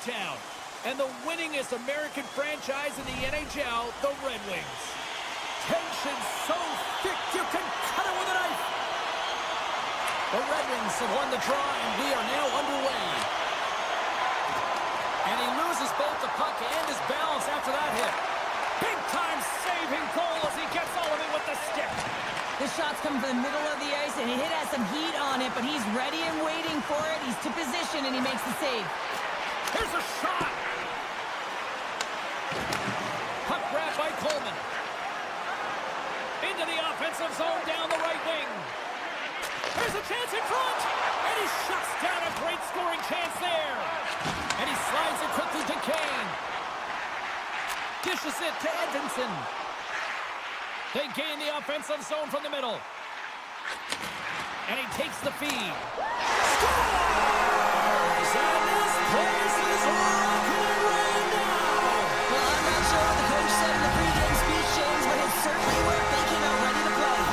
hometown and the winningest American franchise in the NHL, the Red Wings. Tension so thick you can cut it with a knife. The Red Wings have won the draw, and we are now underway. And he loses both the puck and his balance after that hit. Big-time saving goal as he gets all of it with the stick. The shot's coming from the middle of the ice, and it has some heat on it, but he's ready and waiting for it. He's to position, and he makes the save. Here's a shot. Puck grab by Coleman. Into the offensive zone down the right wing. There's a chance in front, and he shuts down a great scoring chance there. And he slides it quickly to Kane. Dishes it to Edvinson. They gain the offensive zone from the middle. And he takes the feed. Scores! And this place is rocking right now! Well, I'm not sure what the coach said in the pregame speech, James, but it's certainly worth they came out ready to play.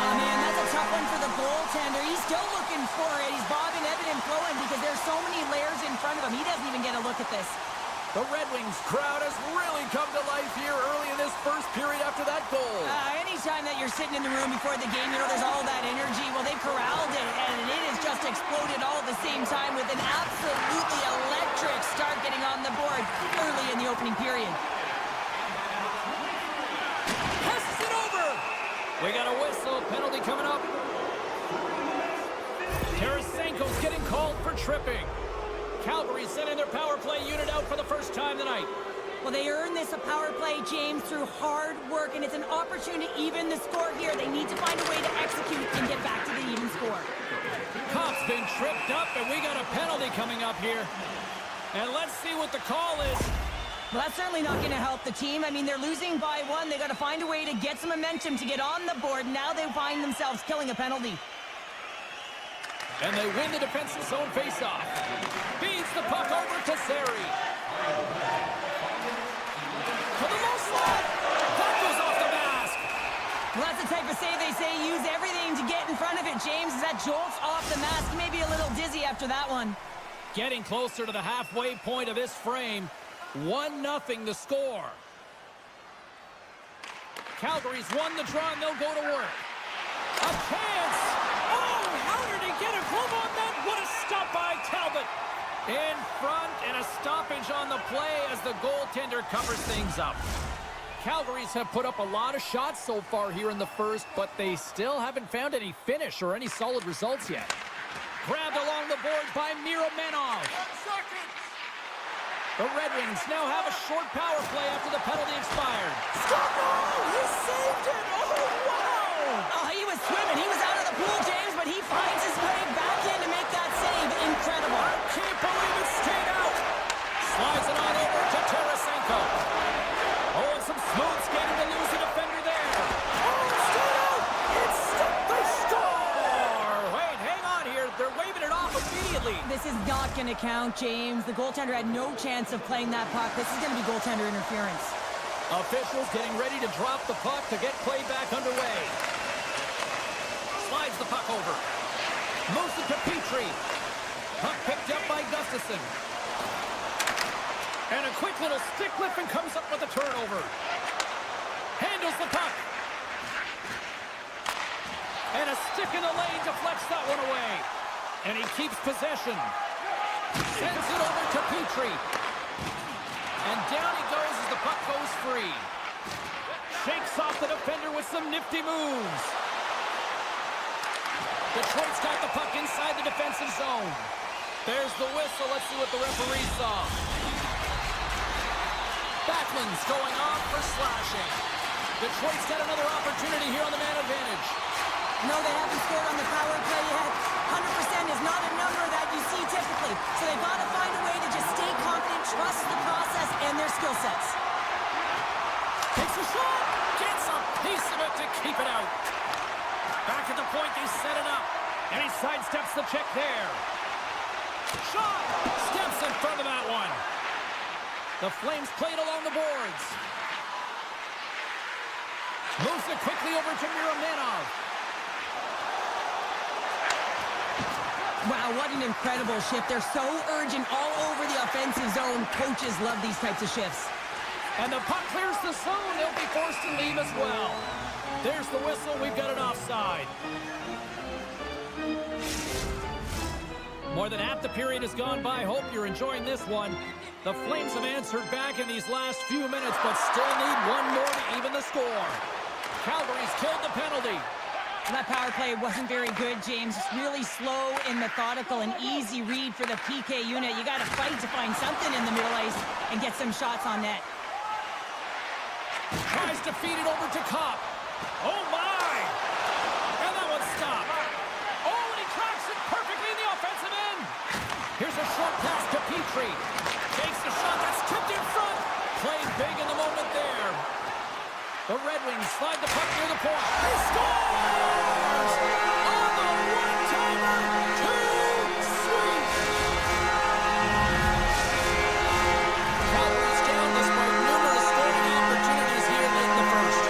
Oh, man, that's a tough one for the goaltender. He's still looking for it. He's bobbing, ebbing, and flowing because there's so many layers in front of him. He doesn't even get a look at this. The Red Wings crowd has really come to life here early in this first period after that goal. Anytime that you're sitting in the room before the game, you know, there's all that energy. Well, they corralled it, and it has just exploded all at the same time with an absolutely electric start getting on the board early in the opening period. Passes it over. We got a whistle. Penalty coming up. Tarasenko's getting called for tripping. Calgary sending their power play unit out for the first time tonight. Well, they earned this a power play, James, through hard work, and it's an opportunity to even the score here. They need to find a way to execute and get back to the even score. Copp's been tripped up, and we got a penalty coming up here. And let's see what the call is. Well, that's certainly not going to help the team. I mean, they're losing by one. They got to find a way to get some momentum to get on the board. Now they find themselves killing a penalty. And they win the defensive zone faceoff. Feeds the puck over to Sari. To the low slot. That goes off the mask. Well, that's the type of save they say use everything to get in front of it, James. As that jolts off the mask, maybe a little dizzy after that one. Getting closer to the halfway point of this frame. 1-0 the score. Calgary's won the draw, and they'll go to work. A chance. Oh, how did he get a glove on that? What a stop by Talbot. In front, and a stoppage on the play as the goaltender covers things up. Calgary's have put up a lot of shots so far here in the first, but they still haven't found any finish or any solid results yet. Grabbed along the board by Miromenov. 1 second. The Red Wings now have a short power play after the penalty expired. Oh, he saved it! Oh, wow! Oh, he was swimming. He was out of the pool, James, but he finds his way back in to make that save. Incredible. I can't believe it stayed out. Slides it on over to Tarasenko. Oh, and some smooth skating to lose the defender there. Oh, it stayed out. It's stuck. They score. Wait, hang on here. They're waving it off immediately. This is not going to count, James. The goaltender had no chance of playing that puck. This is going to be goaltender interference. Officials getting ready to drop the puck to get play back underway. Slides the puck over. Moves it to Petrie. Puck picked up by Gustafsson. And a quick little stick lift and comes up with a turnover. Handles the puck. And a stick in the lane deflects that one away. And he keeps possession. Sends it over to Petrie. And down he goes as the puck goes free. Shakes off the defender with some nifty moves. Detroit's got the puck inside the defensive zone. There's the whistle. Let's see what the referee saw. Backman's going off for slashing. Detroit's got another opportunity here on the man advantage. No, they haven't scored on the power play yet. 100% is not a number that you see typically. So they've got to find a way to just stay confident, trust the process and their skill sets. Takes a shot. Gets a piece of it to keep it out. Back at the point, they set it up. And he sidesteps the check there. Shot. Steps in front of that one. The Flames played along the boards. Moves it quickly over to Miromenov. Wow, what an incredible shift. They're so urgent all over the offensive zone. Coaches love these types of shifts. And the puck clears the zone. They'll be forced to leave as well. There's the whistle. We've got an offside. More than half the period has gone by. Hope you're enjoying this one. The Flames have answered back in these last few minutes, but still need one more to even the score. Calgary's killed the penalty. That power play wasn't very good, James. Just really slow and methodical, an easy read for the PK unit. You got to fight to find something in the middle ice and get some shots on net. Tries to feed it over to Kopp. Oh, my! And that one's stopped. Oh, and he tracks it perfectly in the offensive end. Here's a short pass to Petrie. Takes the shot that's tipped in front. Played big in the moment there. The Red Wings slide the puck near the point. He scores! On the one-timer! Too sweet! Calgary's down despite numerous scoring opportunities here late in the first.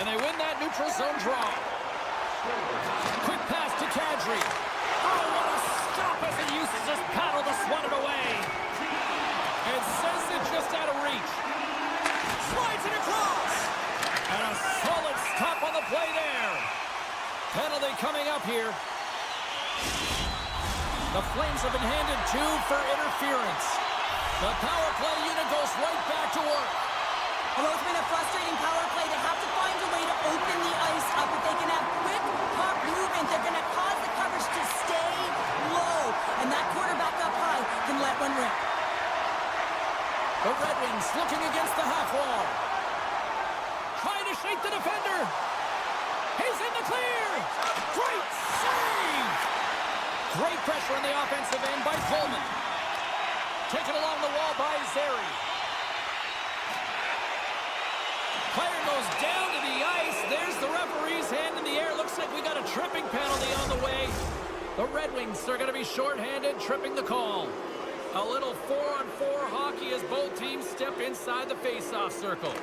And they win that neutral zone draw. Quick pass to Kadri. Oh, what a stop as he uses his paddle to swat it away. And sends it just out of reach. Slides it across. And a solid stop on the play there. Penalty coming up here. The Flames have been handed 2 for interference. The power play unit goes right back to work. Although it's been a frustrating power play, they have to find a way to open the ice up. If they can have quick puck movement, they're going to cause the coverage to stay low. And that quarterback up high can let one rip. The Red Wings looking against the half wall. Trying to shake the defender. He's in the clear. Great save. Great pressure on the offensive end by Coleman. Taken along the wall by Zary. Player goes down to the ice. There's the referee's hand in the air. Looks like we got a tripping penalty on the way. The Red Wings are going to be shorthanded, tripping the call. A little 4-on-4 hockey as both teams step inside the face-off circle.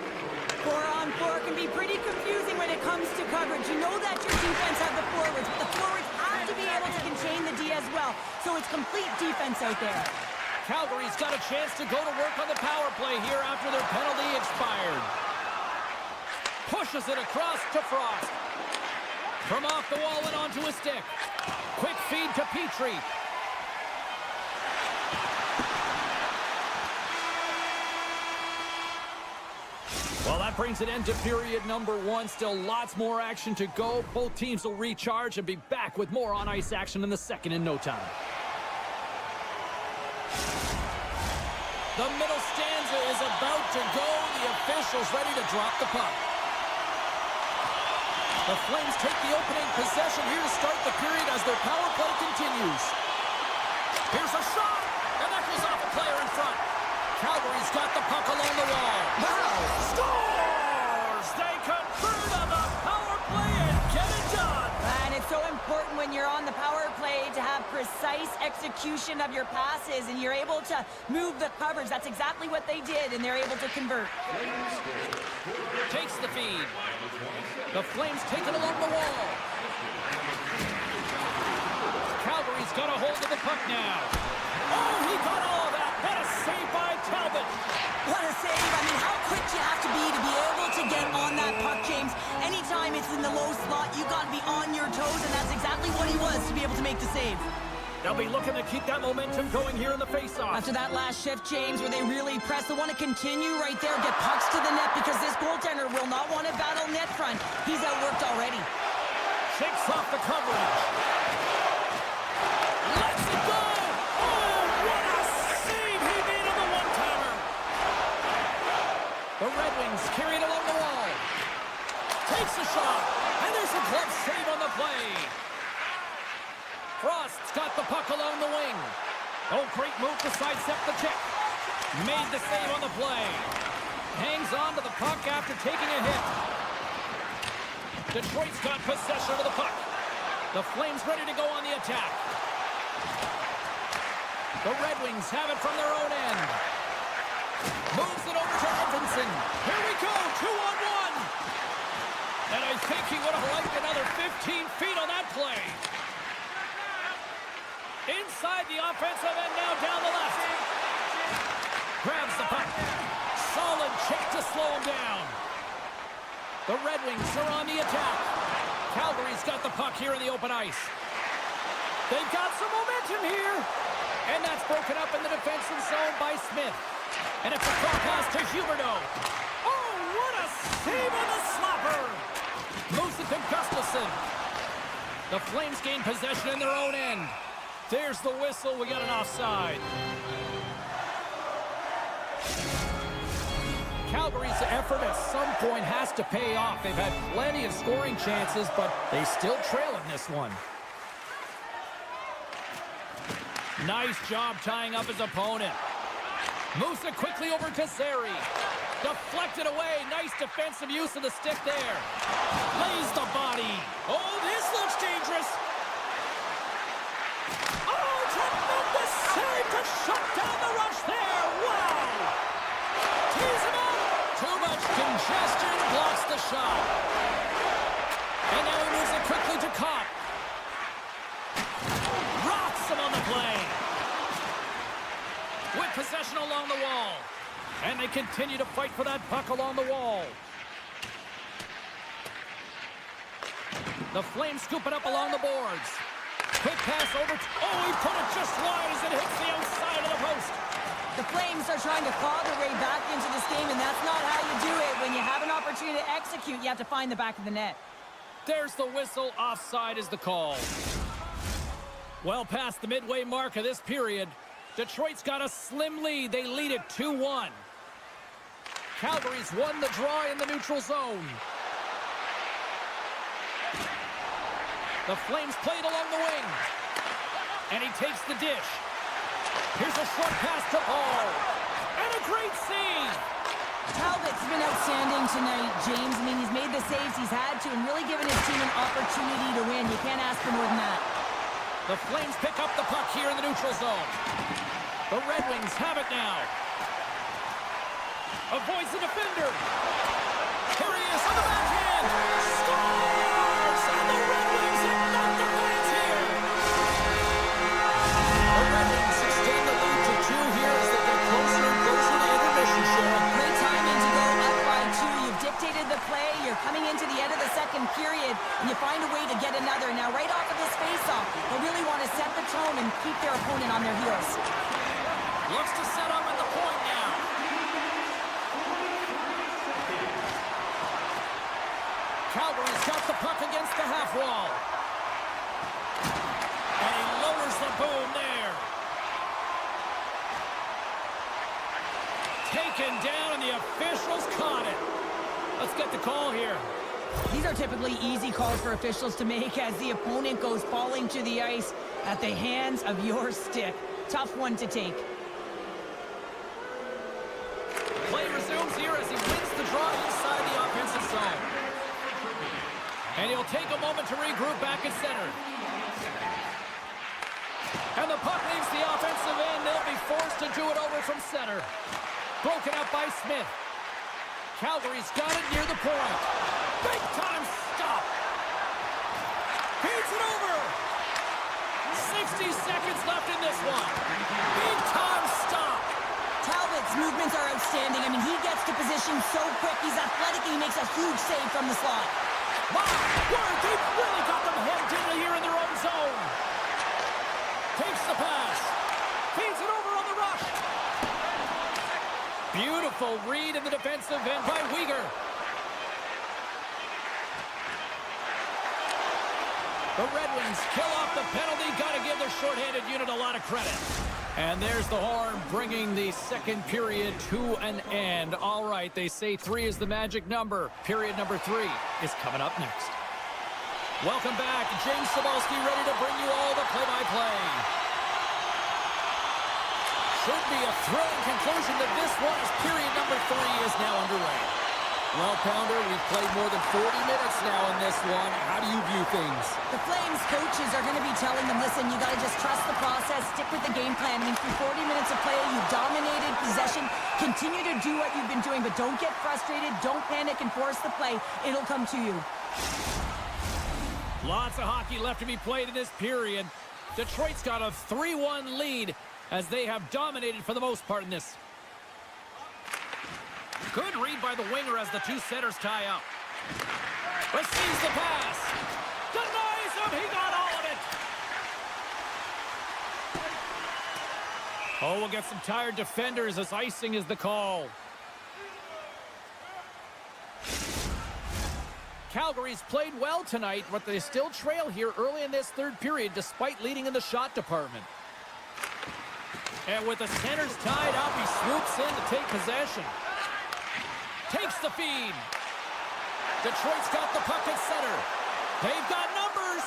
4-on-4 can be pretty confusing when it comes to coverage. You know that your defense have the forwards, but the forwards have to be able to contain the D as well. So it's complete defense out there. Calgary's got a chance to go to work on the power play here after their penalty expired. Pushes it across to Frost. From off the wall and onto a stick. Quick feed to Petrie. Well, that brings an end to period number 1. Still lots more action to go. Both teams will recharge and be back with more on-ice action in the second in no time. The middle stanza is about to go. The officials ready to drop the puck. The Flames take the opening possession here to start the period as their power play continues. Here's a shot, and that goes off a player in front. Calgary's got the puck along the wall. Wow! Scores! They convert on the power play and get it done. And it's so important when you're on the power play to have precise execution of your passes, and you're able to move the coverage. That's exactly what they did, and they're able to convert. Takes the feed. The Flames take it along the wall. Calgary's got a hold of the puck now. Oh, he got all of that. What a save by Talbot. What a save. I mean, how quick you have to be able to get on that puck, James. Anytime it's in the low slot, you got to be on your toes, and that's exactly what he was to be able to make the save. They'll be looking to keep that momentum going here in the faceoff. After that last shift, James, where they really press, they want to continue right there, get pucks to the net, because this goaltender will not want to battle net front. He's outworked already. Shakes off the coverage. Lets it go! Oh, what a save he made on the one-timer! The Red Wings carry it along the wall. Takes a shot, and there's a glove save on the play. Frost's got the puck along the wing. Oh, great move to sidestep the check. Made the save on the play. Hangs on to the puck after taking a hit. Detroit's got possession of the puck. The Flames ready to go on the attack. The Red Wings have it from their own end. Moves it over to Edmondson. Here we go, 2-on-1. And I think he would have liked another 15 feet on that play. Inside the offensive end, now down the left. Grabs the puck. Solid check to slow him down. The Red Wings are on the attack. Calgary's got the puck here in the open ice. They've got some momentum here. And that's broken up in the defensive zone by Smith. And it's a cross pass to Huberdeau. Oh, what a save on the slapper! Moves it to Gustafsson. The Flames gain possession in their own end. There's the whistle. We got an offside. Calgary's effort at some point has to pay off. They've had plenty of scoring chances, but they still trail in this one. Nice job tying up his opponent. Moves it quickly over to Zary. Deflected away. Nice defensive use of the stick there. Lays the body. Oh, this looks dangerous. Oh, tremendous save to shut down the rush there. Wow. Tease him out. Too much congestion. Blocks the shot. And now he moves it quickly to Kopp. Rocks him on the play. With possession along the wall. And they continue to fight for that puck along the wall. The Flames scoop it up along the boards. Quick pass over. Oh, he put it just wide as it hits the outside of the post. The Flames are trying to claw their way back into this game, and that's not how you do it. When you have an opportunity to execute, you have to find the back of the net. There's the whistle. Offside is the call. Well past the midway mark of this period. Detroit's got a slim lead. They lead it 2-1. Calgary's won the draw in the neutral zone. The Flames played along the wing. And he takes the dish. Here's a short pass to Paul. And a great save. Talbot's been outstanding tonight, James. I mean, he's made the saves he's had to and really given his team an opportunity to win. You can't ask for more than that. The Flames pick up the puck here in the neutral zone. The Red Wings have it now. Avoids the defender. Here he is on the backhand. Scores! And the Red Wings have knocked the Flames here. The Red Wings extend the lead to 2 here as they get closer and closer to intermission, Shin. Great timing to go up by 2. You've dictated the play. You're coming into the end of the second period, and you find a way to get another. Now, right off of this faceoff, they really want to set the tone and keep their opponent on their heels. Looks to set up at the point now. Calgary's got the puck against the half wall. And he lowers the boom there. Taken down, and the officials caught it. Let's get the call here. These are typically easy calls for officials to make as the opponent goes falling to the ice at the hands of your stick. Tough one to take. Play resumes here as he wins the draw inside the offensive zone. And he'll take a moment to regroup back at center. And the puck leaves the offensive end. They'll be forced to do it over from center. Broken up by Smith. Calgary's got it near the point. Big time stop. Feeds it over. 60 seconds left in this one. Big time stop. Talbot's movements are outstanding. I mean, he gets to position so quick. He's athletic and he makes a huge save from the slot. My word, they've really got them hemmed in here in their own zone. Takes the pass. Feeds it over on the rush. Beautiful read in the defensive end by Weegar. The Red Wings kill off the penalty. Got to give their shorthanded unit a lot of credit. And there's the horn, bringing the second period to an end. All right, they say 3 is the magic number. Period number 3 is coming up next. Welcome back. James Cybulski ready to bring you all the play-by-play. Should be a thrilling conclusion to this one as period number 3 is now underway. Well, Pounder, we've played more than 40 minutes now in this one. How do you view things? The Flames coaches are going to be telling them, listen, you got to just trust the process, stick with the game plan. I mean, through 40 minutes of play, you've dominated possession. Continue to do what you've been doing, but don't get frustrated. Don't panic and force the play. It'll come to you. Lots of hockey left to be played in this period. Detroit's got a 3-1 lead as they have dominated for the most part in this. Good read by the winger as the two centers tie up. Receives the pass. Denies him. He got all of it. Oh, we'll get some tired defenders as icing is the call. Calgary's played well tonight, but they still trail here early in this third period despite leading in the shot department. And with the centers tied up, he swoops in to take possession. Takes the feed. Detroit's got the puck at center. They've got numbers.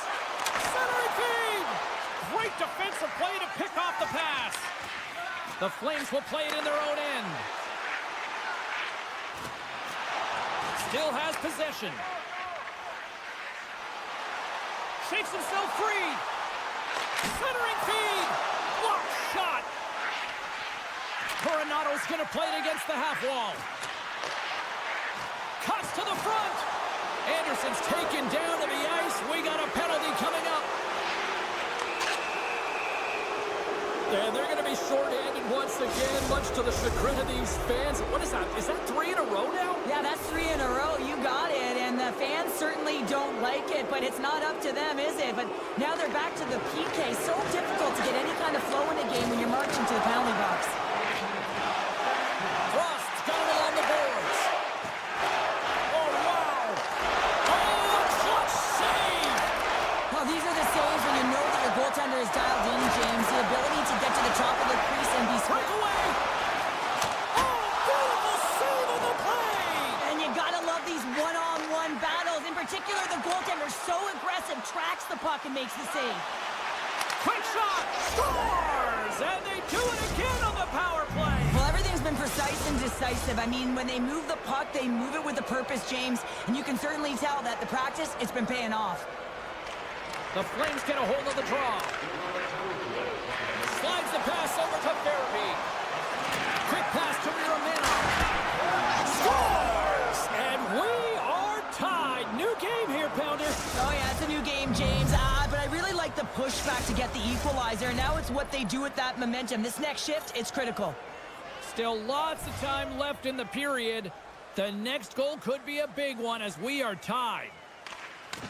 Centering feed. Great defensive play to pick off the pass. The Flames will play it in their own end. Still has possession. Shakes himself free. Centering feed. Blocked shot. Coronato's going to play it against the half wall. Cuts to the front. Anderson's taken down to the ice. We got a penalty coming up. And they're going to be shorthanded once again, much to the chagrin of these fans. What is that? Is that 3 in a row now? Yeah, that's 3 in a row. You got it. And the fans certainly don't like it, but it's not up to them, is it? But now they're back to the PK. So difficult to get any kind of flow in a game when you're marching to the penalty box. Frost's got it along the boards. Oh, wow. Oh, a clutch save. Well, these are the saves when you know that your goaltender is dialed in, James. The ability to get to the top of the crease and be swift. Breakaway. Oh, beautiful save on the play. And you gotta love these one-on-one battles. In particular, the goaltender so aggressive, tracks the puck and makes the save. Quick shot. Scores. And they do it again on the power play. Well, everything's been precise and decisive. I mean, when they move the puck, they move it with a purpose, James. And you can certainly tell that the practice, it's been paying off. The Flames get a hold of the draw. Slides the pass over to Therapy. Quick pass to Miramino. Scores! And we are tied. New game here, Pounder. Oh, yeah, it's a new game, James. But I really like the pushback to get the equalizer. Now it's what they do with that momentum. This next shift, it's critical. Still lots of time left in the period. The next goal could be a big one as we are tied.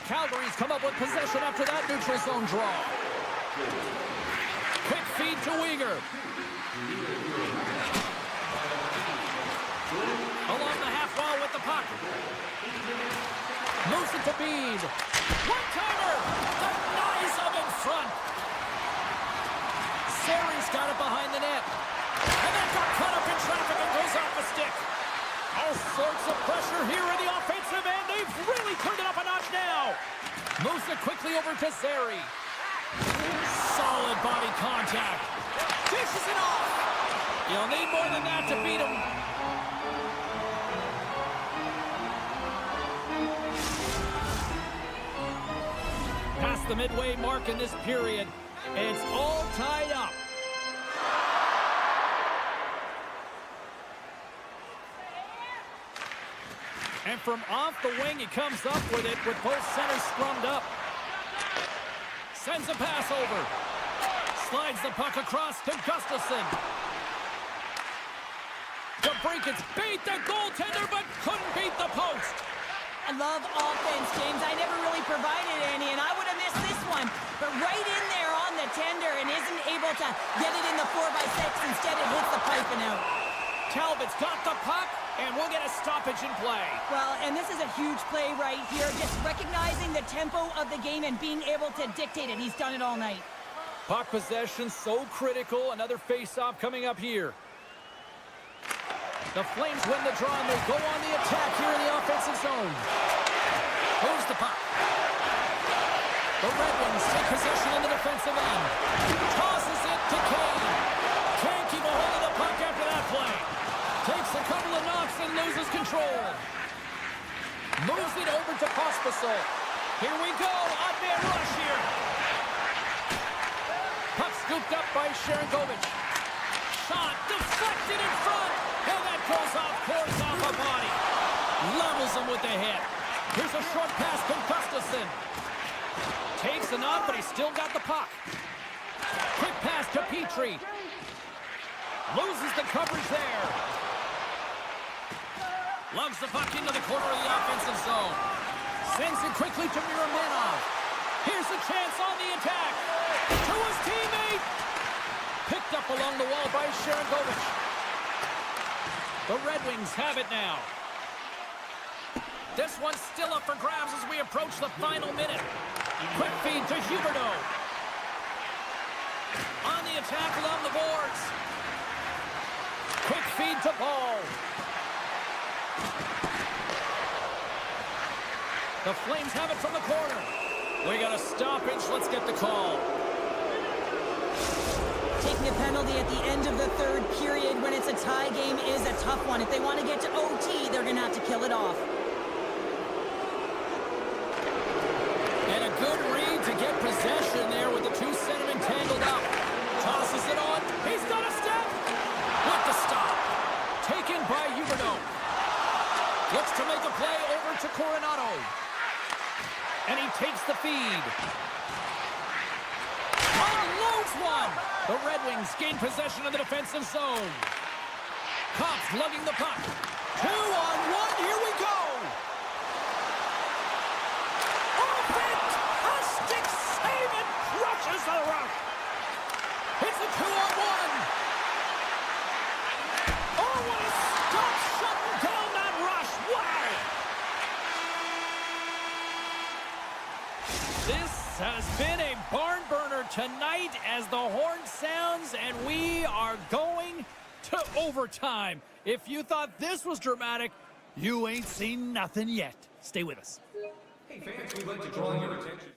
Calgary's come up with possession after that neutral zone draw. Quick feed to Weegar. Along the half wall with the puck. Moves it to Bean. One-timer. Denies him in front. Sari's got it behind the net. And that got caught up in traffic and goes off the stick. All sorts of pressure here in the offensive end. They've really turned it up a notch now. Moves it quickly over to Zary. Solid body contact. Dishes it off. You'll need more than that to beat him. Past the midway mark in this period, and it's all tied up. And from off the wing, he comes up with it with both centers scrummed up. Sends a pass over. Slides the puck across to Gustafsson. DeBrincat's beat the goaltender, but couldn't beat the post. I love offense, James. I never really provided any, and I would have missed this one. But right in there on the tender and isn't able to get it in the 4x6. Instead, it hits the pipe and out. Talbot's got the puck, and we'll get a stoppage in play. Well, and this is a huge play right here. Just recognizing the tempo of the game and being able to dictate it. He's done it all night. Puck possession so critical. Another face-off coming up here. The Flames win the draw, and they go on the attack here in the offensive zone. Moves the puck. The Red Wings take possession in the defensive end. Tosses it to Kane. Can't keep a hold of the puck after that play. Takes a couple of knocks and loses control. Moves it over to Pospisil. Here we go. Odd man rush here. Puck scooped up by Sharangovich. Shot deflected in front. And that goes off course off a body. Levels him with the hit. Here's a short pass from Gustafson. Takes a knock, but he's still got the puck. Quick pass to Petrie. Loses the coverage there. Lugs the puck into the corner of the offensive zone. Sends it quickly to Miromanov. Here's a chance on the attack. To his teammate. Picked up along the wall by Sharangovich. The Red Wings have it now. This one's still up for grabs as we approach the final minute. Quick feed to Huberdeau. On the attack along the boards. Quick feed to Ball. The Flames have it from the corner. We got a stoppage. Let's get the call. Taking a penalty at the end of the third period when it's a tie game is a tough one. If they want to get to OT, they're going to have to kill it off. And a good read to get possession there with the two centermen tangled up. Tosses it on. He's got a step. With the stop. Taken by Huberdeau. Looks to make a play over to Coronado. And he takes the feed. Unloads one. The Red Wings gain possession of the defensive zone. Cops lugging the puck. 2-on-1. Here we go. Oh, fantastic save. It crushes the rush. It's a 2-on-1. Oh, what a stop shutting down that rush. Wow. This has been a barn burner tonight as the horn sounds and we are going to overtime. If you thought this was dramatic, you ain't seen nothing yet. Stay with us. Hey fans, we'd like to draw your attention.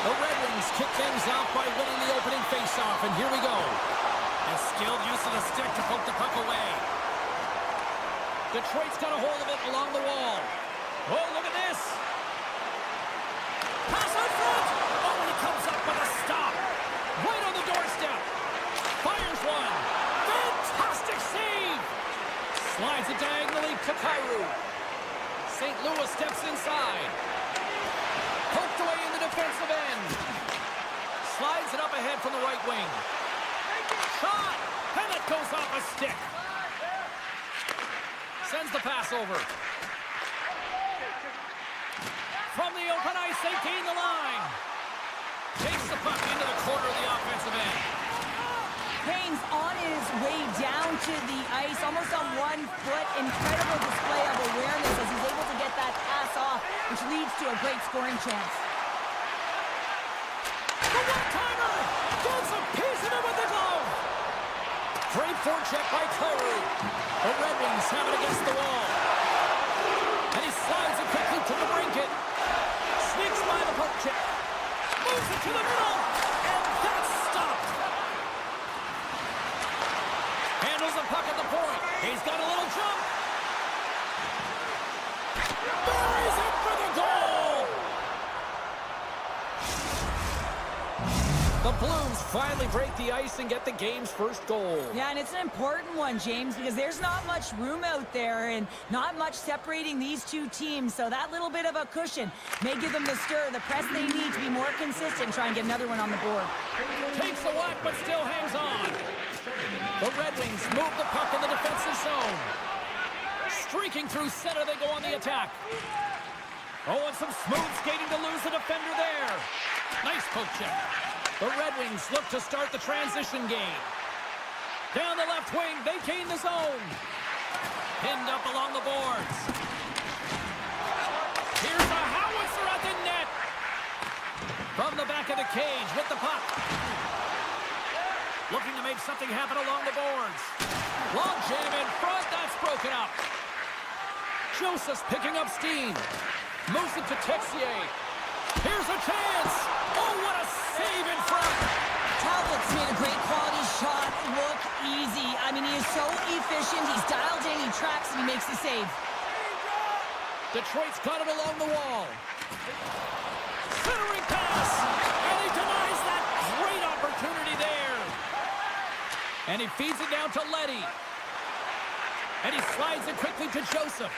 The Red Wings kick things out by winning the opening faceoff, and here we go. A skilled use of the stick to poke the puck away. Detroit's got a hold of it along the wall. Oh, look at this. Pass out front. Oh, and he comes up with a stop. Right on the doorstep. Fires one. Fantastic save. Slides it diagonally to Kyrou. St. Louis steps inside. Poked away in the defensive end. Slides it up ahead from the right wing. Shot! And it goes off a stick. Sends the pass over. From the open ice, they gain the line. Takes the puck into the corner of the offensive end. Kane's on his way down to the ice, almost on 1 foot. Incredible display of awareness as he's able to get that pass off, which leads to a great scoring chance. The one-timer! Gets a piece of it with the glove! Great forecheck by Calgary. The Red Wings have it against the wall. And he slides it quickly to the brinket. Sneaks by the poke check. Moves it to the middle. And that's stopped. Handles the puck at the point. He's got a little jump. Buries it for the goal. The Blues finally break the ice and get the game's first goal. Yeah, and it's an important one, James, because there's not much room out there and not much separating these two teams. So that little bit of a cushion may give them the stir, the press they need to be more consistent and try and get another one on the board. Takes the whack, but still hangs on. The Red Wings move the puck in the defensive zone. Streaking through center, they go on the attack. Oh, and some smooth skating to lose the defender there. Nice poke check. The Red Wings look to start the transition game. Down the left wing, they gain the zone. Pinned up along the boards. Here's a howitzer at the net. From the back of the cage with the puck. Looking to make something happen along the boards. Long jam in front, that's broken up. Joseph's picking up steam. Moves it to Texier. Here's a chance. Oh, what a save in front. Talbot's made a great quality shot look easy. I mean, he is so efficient. He's dialed in, he tracks, and he makes the save. Detroit's got it along the wall. Centering pass. And he denies that great opportunity there. And he feeds it down to Leddy. And he slides it quickly to Joseph.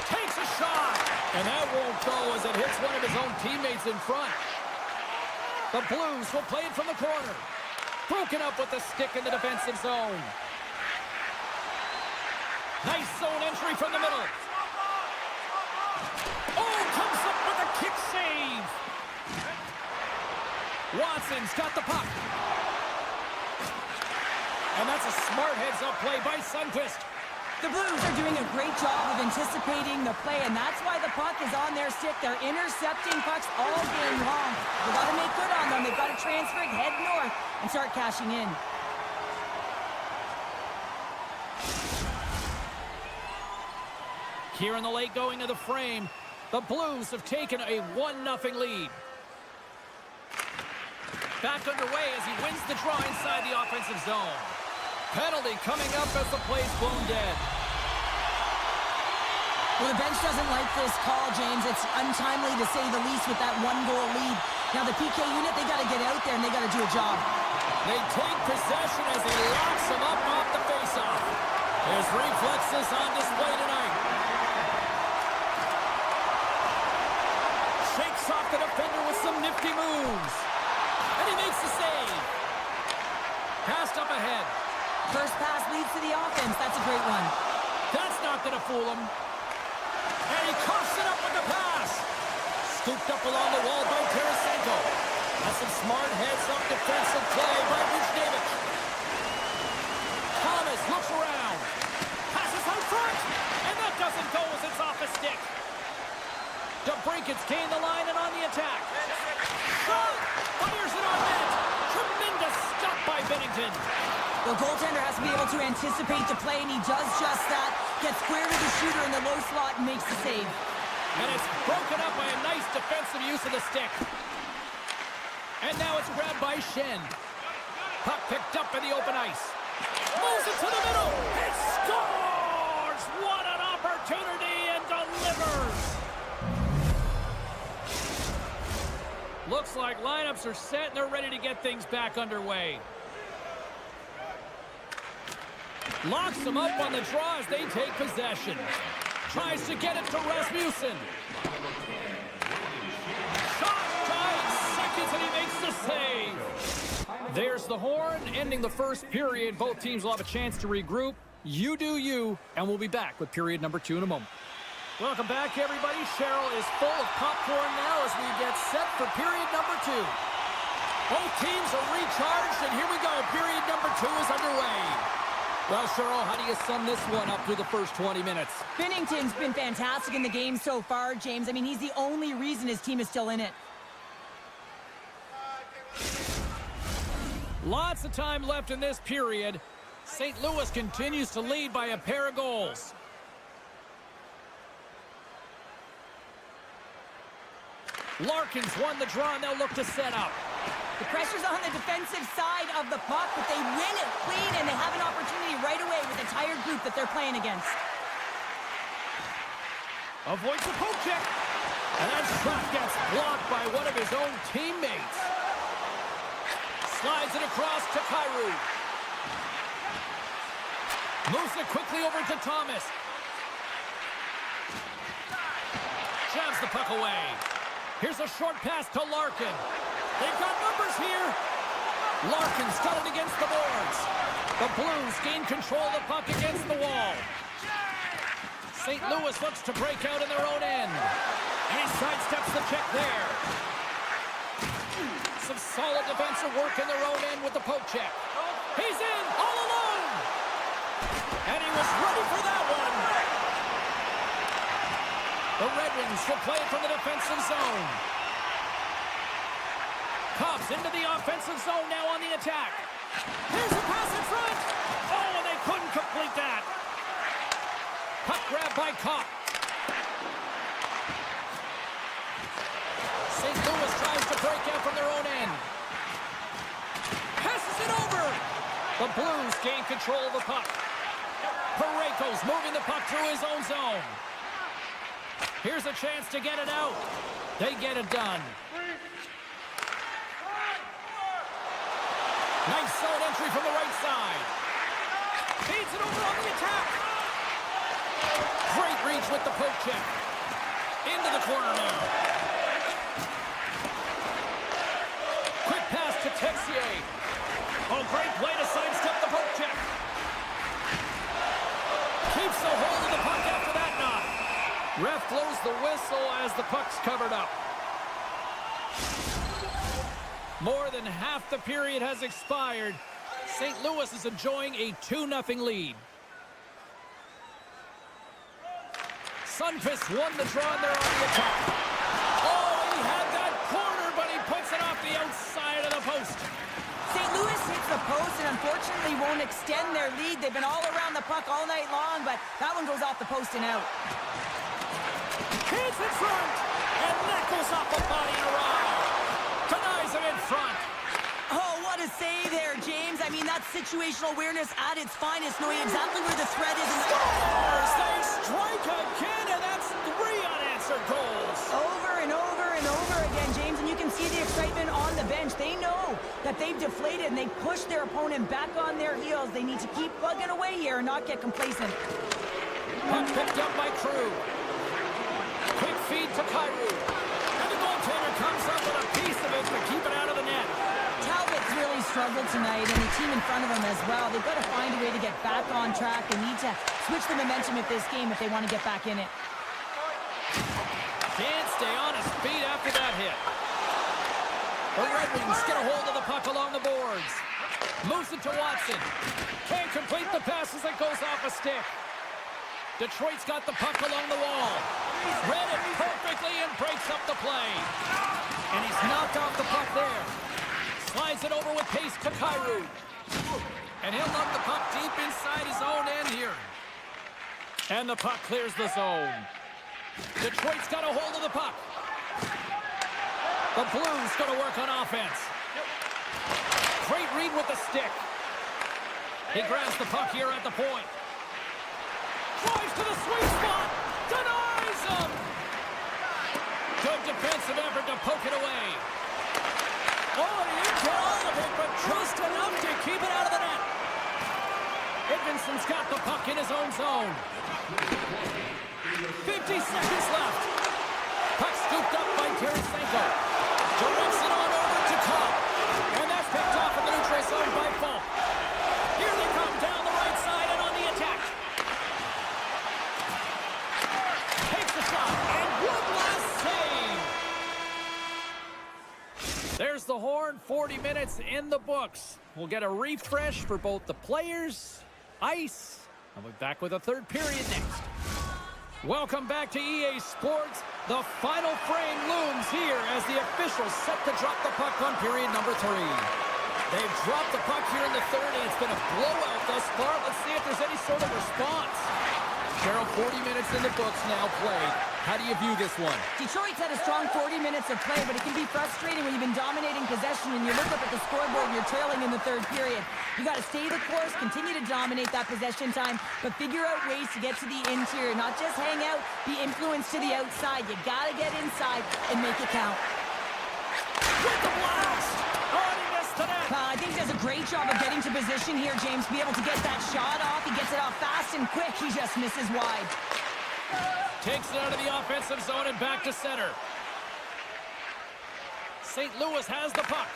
Takes a shot. And that won't go as it hits one of his own teammates in front. The Blues will play it from the corner. Broken up with the stick in the defensive zone. Nice zone entry from the middle. Oh, comes up with a kick save. Watson's got the puck. And that's a smart heads-up play by Sundqvist. The Blues are doing a great job of anticipating the play, and that's why the puck is on their stick. They're intercepting pucks all game long. They've got to make good on them. They've got to transfer it, head north, and start cashing in. Here in the late going to the frame, the Blues have taken a 1-0 lead. Back underway as he wins the draw inside the offensive zone. Penalty coming up as the play's blown dead. Well, the bench doesn't like this call, James. It's untimely to say the least with that 1-goal lead. Now the PK unit, they got to get out there and they got to do a job. They take possession as he locks him up off the faceoff. His reflexes on display tonight. Shakes off the defender with some nifty moves. And he makes the save. Passed up ahead. First pass leads to the offense. That's a great one. That's not going to fool him. And he coughs it up with the pass. Scooped up along the wall by Tarasenko. That's some smart heads-up defensive play by Vucinovic. Thomas looks around. Passes out front. And that doesn't go as it's off the stick. DeBrinket's gained the line and on the attack. Shot! Fires it on net. Tremendous stop by Binnington. The goaltender has to be able to anticipate the play, and he does just that. Gets square to the shooter in the low slot and makes the save. And it's broken up by a nice defensive use of the stick. And now it's grabbed by Shin. Puck picked up in the open ice. Moves it to the middle. It scores! What an opportunity, and delivers! Looks like lineups are set and they're ready to get things back underway. Locks them up on the draw as they take possession. Tries to get it to Rasmussen. Shot tied seconds and he makes the save. There's the horn ending the first period. Both teams will have a chance to regroup. You do you, and we'll be back with period number 2 in a moment. Welcome back, everybody. Cheryl is full of popcorn now as we get set for period number 2. Both teams are recharged, and here we go. Period number 2 is underway. Well, Cheryl, how do you sum this one up through the first 20 minutes? Binnington's been fantastic in the game so far, James. I mean, he's the only reason his team is still in it. Lots of time left in this period. St. Louis continues to lead by a pair of goals. Larkin's won the draw, and they'll look to set up. The pressure's on the defensive side of the puck, but they win it clean, and they have an opportunity right away with the tired group that they're playing against. Avoids the poke check. And that shot gets blocked by one of his own teammates. Slides it across to Kyrou. Moves it quickly over to Thomas. Jabs the puck away. Here's a short pass to Larkin. They've got numbers here. Larkin's got it against the boards. The Blues gain control of the puck against the wall. St. Louis looks to break out in their own end. And he sidesteps the check there. Some solid defensive work in their own end with the poke check. He's in all alone. And he was ready for that one. The Red Wings will play it from the defensive zone. Cops into the offensive zone now on the attack. Here's a pass in front. Oh, and they couldn't complete that. Puck grab by Kopp. St. Louis tries to break out from their own end. Passes it over. The Blues gain control of the puck. Parayko's moving the puck through his own zone. Here's a chance to get it out. They get it done. Nice zone entry from the right side. Feeds it over on the attack. Great reach with the poke check. Into the corner now. Quick pass to Texier. Oh, great play to sidestep the poke check. Keeps a hold of the puck after that knock. Ref blows the whistle as the puck's covered up. More than half the period has expired. St. Louis is enjoying a 2-0 lead. Sundqvist won the draw and they're on the attack. Oh, he had that corner, but he puts it off the outside of the post. St. Louis hits the post and unfortunately won't extend their lead. They've been all around the puck all night long, but that one goes off the post and out. Kids in front, and that goes off the body and around. Denies him in front. Oh, what a save there, James. I mean, that's situational awareness at its finest, knowing exactly where the threat is. Scores! They strike again, and that's 3 unanswered goals. Over and over and over again, James, and you can see the excitement on the bench. They know that they've deflated, and they push their opponent back on their heels. They need to keep plugging away here and not get complacent. Puck picked up by Crew. Quick feed to Kyrou. And the goaltender comes up with a piece of it to keep it out of the net. Talbot's really struggled tonight, and the team in front of him as well. They've got to find a way to get back on track. They need to switch the momentum of this game if they want to get back in it. Can't stay on his feet after that hit. The Red Wings get a hold of the puck along the boards. Moves it to Watson. Can't complete the pass as it goes off a stick. Detroit's got the puck along the wall. Read it perfectly and breaks up the play. And he's knocked off the puck there. Slides it over with pace to Kyrou. And he'll knock the puck deep inside his own end here. And the puck clears the zone. Detroit's got a hold of the puck. The Blues going to work on offense. Great read with the stick. He grabs the puck here at the point. Drives to the sweet spot. Denies him. Good defensive effort to poke it away. Oh, he didn't get all of it, but just enough to keep it out of the net. Edmondson's got the puck in his own zone. 50 seconds left. Puck scooped up by Tarasenko. Directs it on over to Kopp. And that's picked off in the neutral zone by Falk. Here they come down the right side and on the attack. Takes the shot, and one last save. There's the horn. 40 minutes in the books. We'll get a refresh for both the players, ice. I'll be back with a third period next. Welcome back to EA Sports. The final frame looms here as the officials set to drop the puck on period number 3. They've dropped the puck here in the third, and it's been a blowout thus far. Let's see if there's any sort of response. Cheryl, 40 minutes in the books now played. How do you view this one? Detroit's had a strong 40 minutes of play, but it can be frustrating when you've been dominating possession and you look up at the scoreboard and you're trailing in the third period. You got to stay the course, continue to dominate that possession time, but figure out ways to get to the interior, not just hang out, be influenced to the outside. You got to get inside and make it count. With the blast! Oh, he missed the net! I think he does a great job of getting to position here, James. Be able to get that shot off. He gets it off fast and quick. He just misses wide. Takes it out of the offensive zone and back to center. St. Louis has the puck.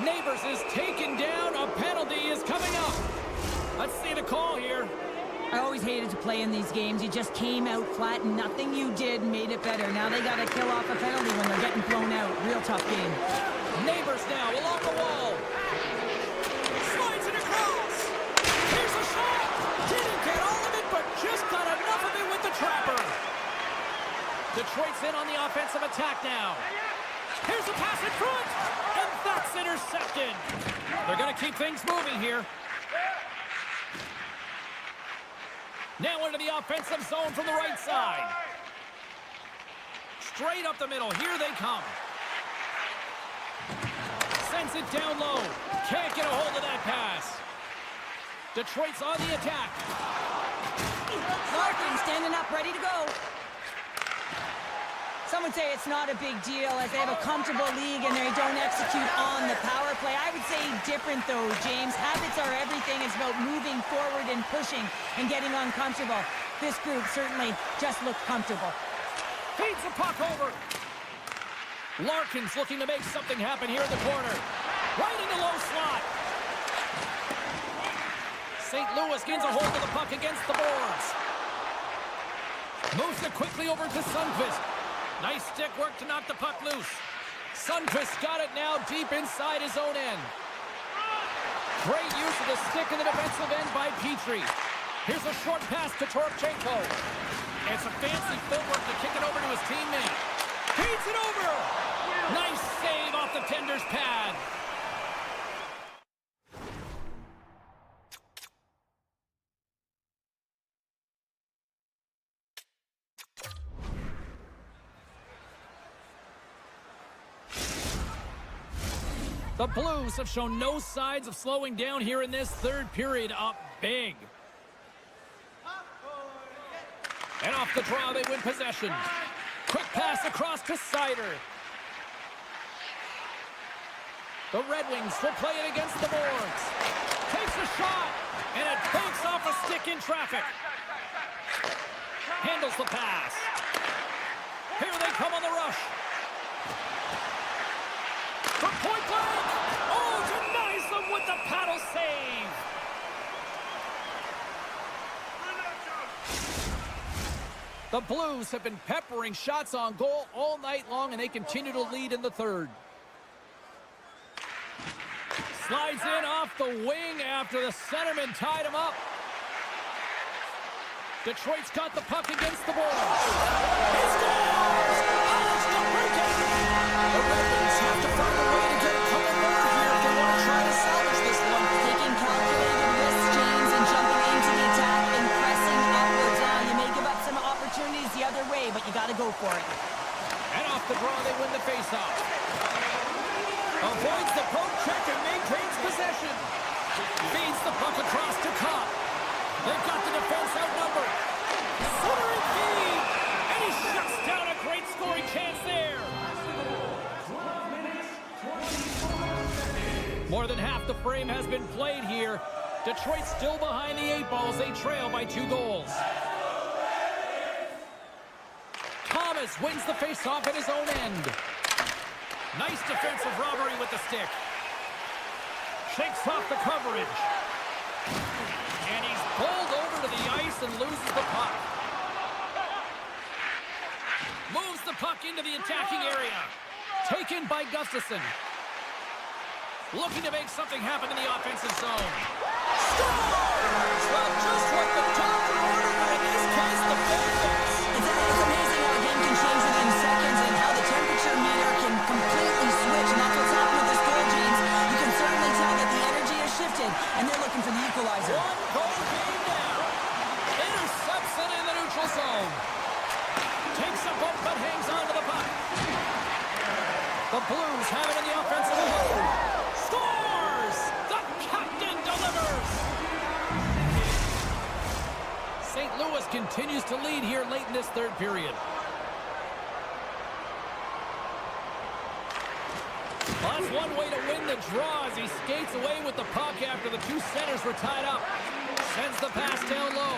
Neighbors is taken down. A penalty is coming up. Let's see the call here. I always hated to play in these games. You just came out flat and nothing you did made it better. Now they got to kill off a penalty when they're getting blown out. Real tough game. Neighbors now along the wall. Slides it across. Here's a shot. Didn't get all of it, but just got enough of it with the trapper. Detroit's in on the offensive attack now. Here's a pass in front, and that's intercepted. They're going to keep things moving here. Now into the offensive zone from the right side. Straight up the middle. Here they come. Sends it down low. Can't get a hold of that pass. Detroit's on the attack. Larkin standing up, ready to go. Some would say it's not a big deal as they have a comfortable league and they don't execute on the power play. I would say different though, James. Habits are everything. It's about moving forward and pushing and getting uncomfortable. This group certainly just looked comfortable. Feeds the puck over. Larkin's looking to make something happen here in the corner. Right in the low slot. St. Louis gains a hold of the puck against the boards. Moves it quickly over to Sundqvist. Nice stick work to knock the puck loose. Sundqvist got it now deep inside his own end. Great use of the stick in the defensive end by Petrie. Here's a short pass to Torchenko. It's a fancy footwork to kick it over to his teammate. Feeds it over. Nice save off the tender's pad. The Blues have shown no signs of slowing down here in this third period, up big. And off the draw, they win possession. Quick pass across to Sider. The Red Wings will play it against the boards. Takes a shot, and it banks off a stick in traffic. Handles the pass. Here they come on the rush. From point blank. Oh, denies them with the paddle save. The Blues have been peppering shots on goal all night long, and they continue to lead in the third. Slides in off the wing after the centerman tied him up. Detroit's got the puck against the boards. He scores! Alex DeBrincat! The Red Wings have to find a way to get a couple more here if they want to try to salvage this one. Taking calculated risks, James, and jumping into the attack and pressing upwards. You may give up some opportunities the other way, but you got to go for it. And off the draw, they win the faceoff. Avoids the poke check and maintains possession. Feeds the puck across to Copp. They've got the defense outnumbered. Centering feed. And he shuts down a great scoring chance there. More than half the frame has been played here. Detroit still behind the 8 balls. They trail by 2 goals. Thomas wins the faceoff at his own end. Nice defensive robbery with the stick. Shakes off the coverage. And he's pulled over to the ice and loses the puck. Moves the puck into the attacking area. taken by Gustafson. Looking to make something happen in the offensive zone. Scores! Well, just what the doctor ordered, but in this case, the benefits. It's amazing how a game can change within seconds and how the temperature meter can completely switch, and that's what's happened with this goal, James. You can certainly tell that the energy has shifted, and they're looking for the equalizer. One goal game down. Intercepts it in the neutral zone. Takes a bump but hangs on to the puck. The Blues have it in the offensive zone. Scores! The captain delivers! St. Louis continues to lead here late in this third period. Well, that's one way to win the draw as he skates away with the puck after the two centers were tied up. Sends the pass down low.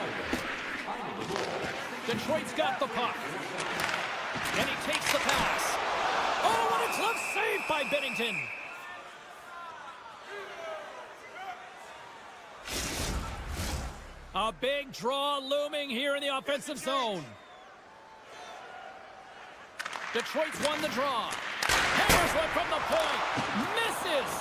Detroit's got the puck. And he takes the pass. Oh, what a glove save by Bennington. A big draw looming here in the offensive zone. Detroit's won the draw. Hammers one from the point. Misses.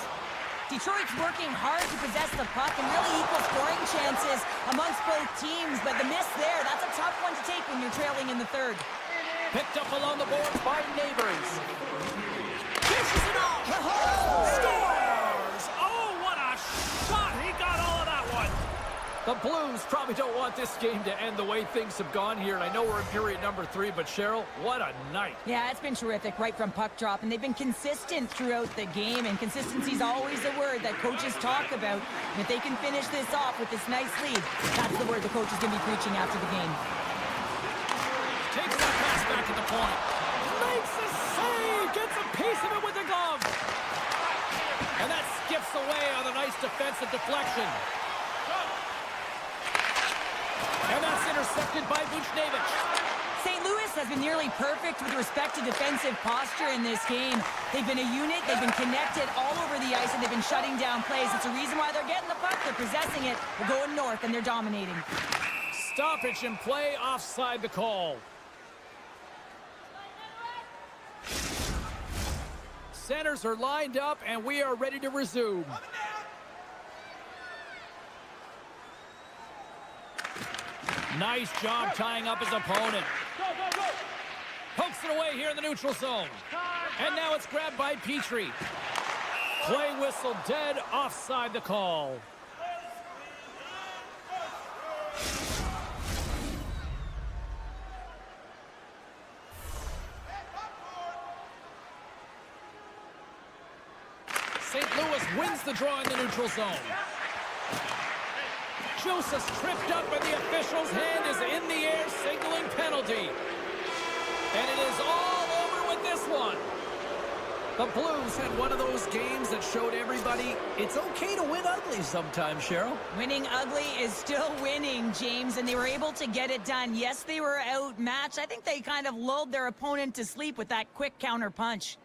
Detroit's working hard to possess the puck and really equal scoring chances amongst both teams, but the miss there, that's a tough one to take when you're trailing in the third. Picked up along the boards by Neighbors. Dishes it off. Scores! Oh, what a shot! He got all of that one. The Blues probably don't want this game to end the way things have gone here, and I know we're in period number 3, but Cheryl, what a night. Yeah, it's been terrific right from puck drop, and they've been consistent throughout the game, and consistency is always a word that coaches talk about. And if they can finish this off with this nice lead, that's the word the coach is going to be preaching after the game. Takes that pass back at the point. Makes a save! Gets a piece of it with the glove. And that skips away on a nice defensive deflection. And that's intercepted by Buchnevich. St. Louis has been nearly perfect with respect to defensive posture in this game. They've been a unit, they've been connected all over the ice, and they've been shutting down plays. It's a reason why they're getting the puck, they're possessing it, they're going north, and they're dominating. Stoppage in play, offside the call. Centers are lined up, and we are ready to resume. Nice job tying up his opponent. Pokes it away here in the neutral zone. And now it's grabbed by Petrie. Play whistle dead, offside the call. St. Louis wins the draw in the neutral zone. Joseph's tripped up, and the official's hand is in the air, signaling penalty. And it is all over with this one. The Blues had one of those games that showed everybody it's okay to win ugly sometimes, Cheryl. Winning ugly is still winning, James, and they were able to get it done. Yes, they were outmatched. I think they kind of lulled their opponent to sleep with that quick counter punch.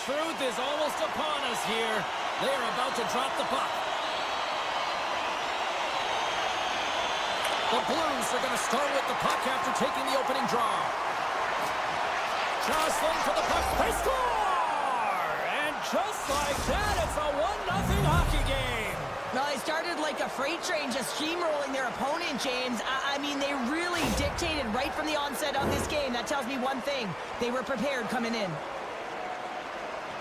truth is almost upon us here. They are about to drop the puck. The Blues are going to start with the puck after taking the opening draw. Jostling for the puck. They score! And just like that, it's a 1-0 hockey game. No, they started like a freight train, just steamrolling their opponent, James. I mean, they really dictated right from the onset of this game. That tells me one thing. They were prepared coming in.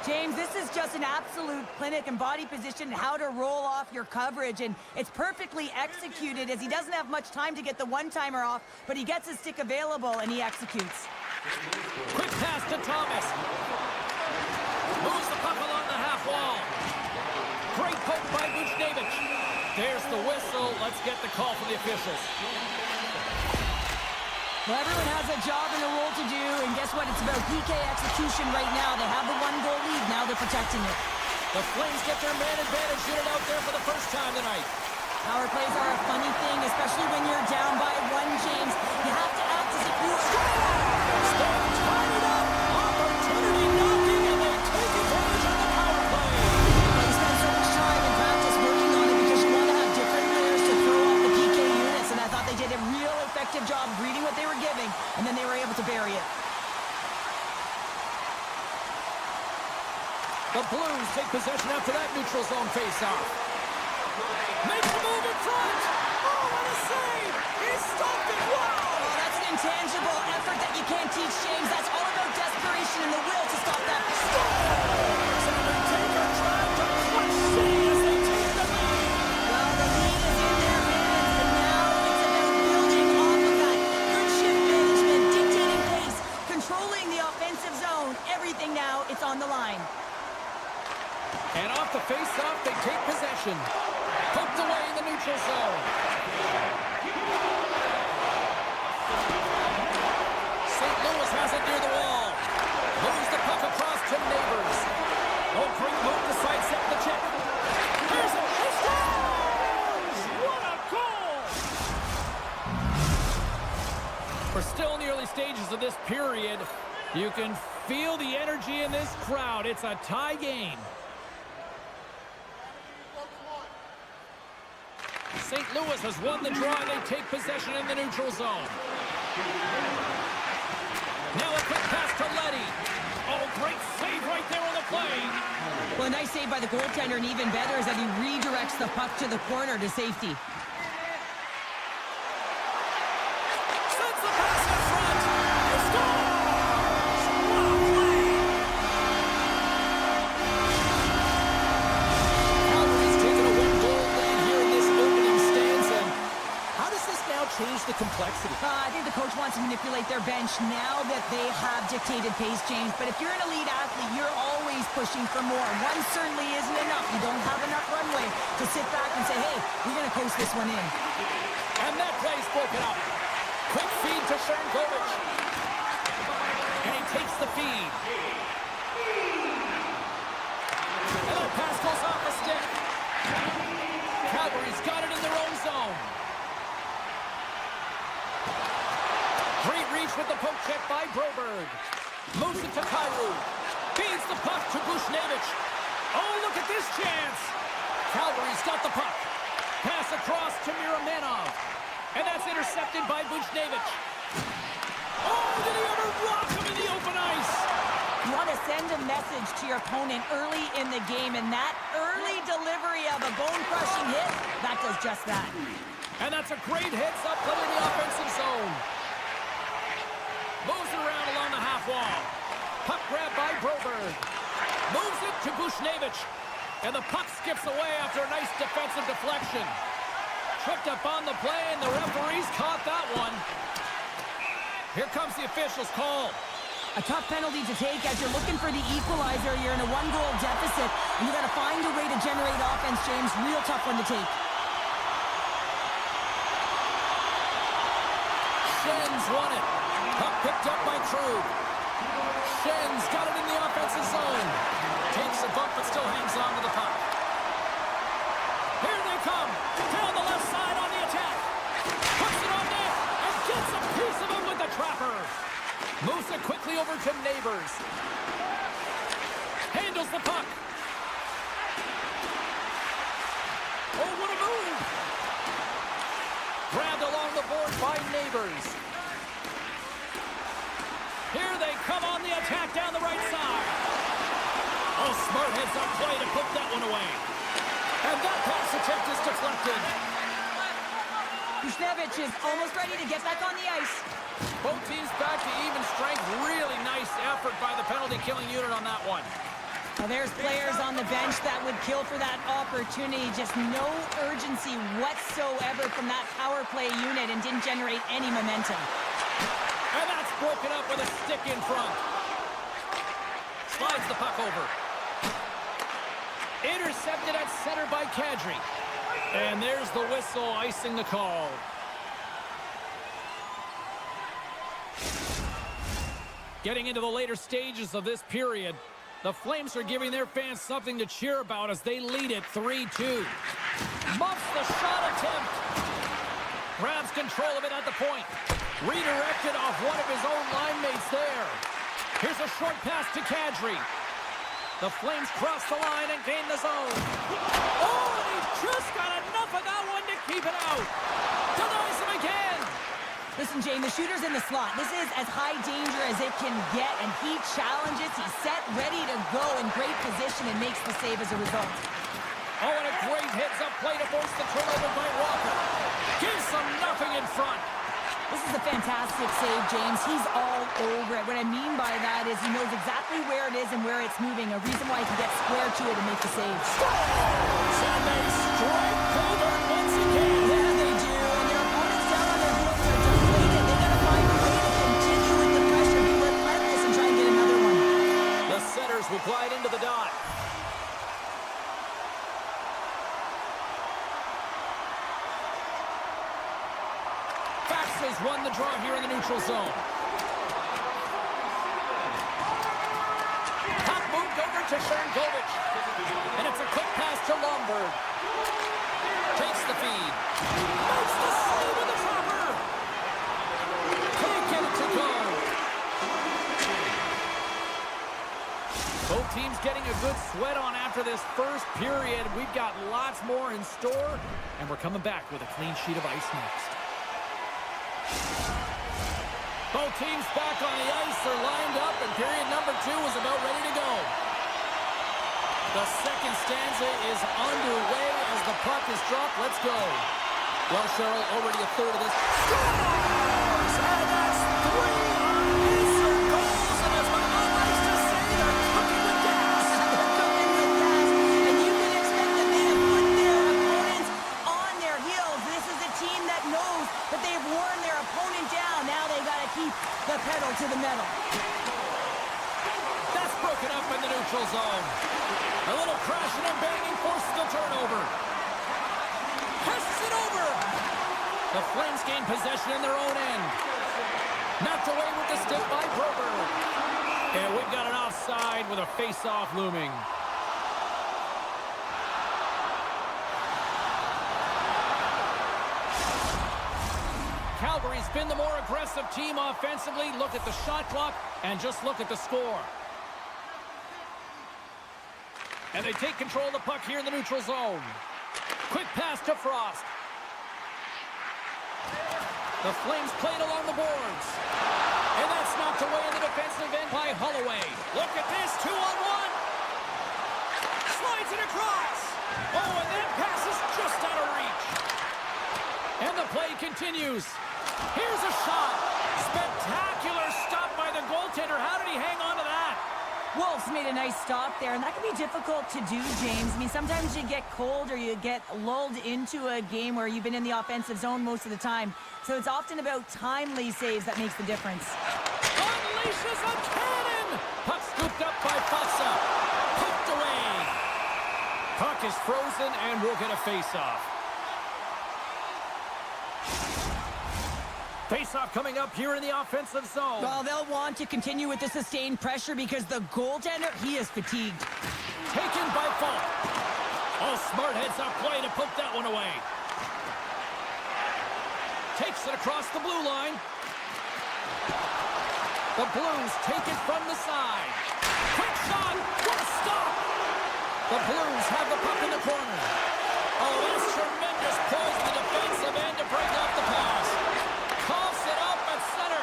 James, this is just an absolute clinic and body position, how to roll off your coverage, and it's perfectly executed as he doesn't have much time to get the one-timer off, but he gets his stick available and he executes. Quick pass to Thomas. Moves the puck along the half wall. Great poke by Buchnevich. There's the whistle. Let's get the call from the officials. Well, everyone has a job and a role to do, and guess what? It's about PK execution right now. They have the one-goal lead. Now they're protecting it. The Flames get their man advantage unit out there for the first time tonight. Power plays are a funny thing, especially when you're down by one, James. You have to act as if you were... They've tied it up. Opportunity knocking, and they take advantage of the power play. They spend so much time in practice working on it because you want to have different players to throw off the PK units, and I thought they did a real effective job reading what they were giving, and then they were able to bury it. The Blues take possession after that neutral zone face-off. Makes a move in front. Oh, what a save! He stopped it. Wow! Oh, that's an intangible effort that you can't teach, James. That's all about desperation and the will to stop that. And the taker tried to clutch Shin as they take the lead. Well, the lead is in their hands, and now it's about building off of that. Good shift management, dictating pace, controlling the offensive zone. Everything now, it's on the line. And off the face-off, they take possession. Poked away in the neutral zone. St. Louis has it near the wall. Moves the puck across to Neighbors. Oh, great move to sidestep the check. Here's it. He scores! What a goal! We're still in the early stages of this period. You can feel the energy in this crowd. It's a tie game. St. Louis has won the draw, and they take possession in the neutral zone. Now a quick pass to Leddy. Oh, great save right there on the play. Well, a nice save by the goaltender, and even better is that he redirects the puck to the corner to safety. Sends the pass in front. He scores! What a play! Calgary's taken a one-goal lead here in this opening stanza. How does this now change the complexity? I think the coach wants to manipulate their bench now that they have dictated pace, James. But if you're an elite athlete, you're always pushing for more. One certainly isn't enough. You don't have enough runway to sit back and say, hey, we're going to coast this one in. And that play's broken up. Quick feed to Shin. And he takes the feed. And that pass goes off the stick. Calgary's got it in their own zone. Great reach with the poke check by Broberg. Moves it to Kyrou. Feeds the puck to Buchnevich. Oh, look at this chance. Calgary's got the puck. Pass across to Miramanov. And that's intercepted by Buchnevich. Oh, did he ever rock him in the open ice? You want to send a message to your opponent early in the game, and that early delivery of a bone-crushing hit, that does just that. And that's a great heads-up play in the offensive zone. Moves it around along the half wall. Puck grab by Broberg. Moves it to Buchnevich. And the puck skips away after a nice defensive deflection. Tripped up on the play, and the referees caught that one. Here comes the officials' call. A tough penalty to take as you're looking for the equalizer. You're in a one-goal deficit, and you got to find a way to generate offense, James. Real tough one to take. Shin's won it. Puck picked up by Krug. Shin's got it in the offensive zone. Takes a bump, but still hangs on to the puck. Here they come. Down the left side on the attack. Puts it on net and gets a piece of it with the trapper. Moves it quickly over to Neighbors. Handles the puck. Oh, what a move. Grabbed along the board by Neighbors. Here they come on the attack down the right side. Oh, smart heads-up play to put that one away. And that pass attempt is deflected. Kuznevich is almost ready to get back on the ice. Both teams back to even strength. Really nice effort by the penalty-killing unit on that one. Well, there's players on the bench that would kill for that opportunity. Just no urgency whatsoever from that power play unit and didn't generate any momentum. And that's broken up with a stick in front. Slides the puck over. Intercepted at center by Kadri. And there's the whistle icing the call. Getting into the later stages of this period, the Flames are giving their fans something to cheer about as they lead it 3-2. Muffs the shot attempt. Grabs control of it at the point. Redirected off one of his own line mates there. Here's a short pass to Kadri. The Flames cross the line and gain the zone. Oh, and he's just got enough of that one to keep it out. Denies him again. Listen, Jane, the shooter's in the slot. This is as high danger as it can get, and he challenges. He's set, ready to go in great position and makes the save as a result. Oh, and a great heads-up play to force the turnover by Walker. Gives them nothing in front. This is a fantastic save, James. He's all over it. What I mean by that is he knows exactly where it is and where it's moving, a reason why he can get square to it and make the save. And they strike Calgary once again. Yeah, they do. And their opponents down on their heels are deflated. They got to find a way to continue with the pressure, be relentless, and try and get another one. The setters will glide into the dot. Has won the draw here in the neutral zone. Puck moved over to Shin. And it's a quick pass to Lombard. Takes the feed. Makes the save with the dropper. Can't get it to go. Both teams getting a good sweat on after this first period. We've got lots more in store, and we're coming back with a clean sheet of ice next. Both teams back on the ice are lined up, and period number 2 is about ready to go. The second stanza is underway as the puck is dropped. Let's go. Well, Cheryl, already a third of this. Scores! And that's 3 unanswered goals, and as my mom likes to say, they're cooking with gas. They're cooking with gas, and you can expect that they have put their opponents on their heels. This is a team that knows that they've worn their opponent down. Now they got to keep the pedal to the metal. That's broken up in the neutral zone. A little crashing and banging forces the turnover. Passes it over. The Flames gain possession in their own end. Knocked away with the stick by Broberg. And we've got an offside with a face-off looming. Calgary's been the more aggressive team offensively. Look at the shot clock and just look at the score. And they take control of the puck here in the neutral zone. Quick pass to Frost. The Flames played along the boards. And that's knocked away in the defensive end by Holloway. Look at this, 2-on-1. Slides it across. Oh, and that pass is just out of reach. And the play continues. Here's a shot. Spectacular stop by the goaltender. How did he hang on to that? Wolves made a nice stop there, and that can be difficult to do, James. I mean, sometimes you get cold or you get lulled into a game where you've been in the offensive zone most of the time. So it's often about timely saves that makes the difference. Unleashes a cannon! Puck scooped up by Fossa. Poked away. Puck is frozen and we'll get a face-off. Face-off coming up here in the offensive zone. Well, they'll want to continue with the sustained pressure because the goaltender, he is fatigued. Taken by Falk. Oh, smart heads-up play to put that one away. Takes it across the blue line. The Blues take it from the side. Quick shot. What a stop. The Blues have the puck in the corner. Oh, that's tremendous poise in the defensive end to break off the pass. Coughs it up at center.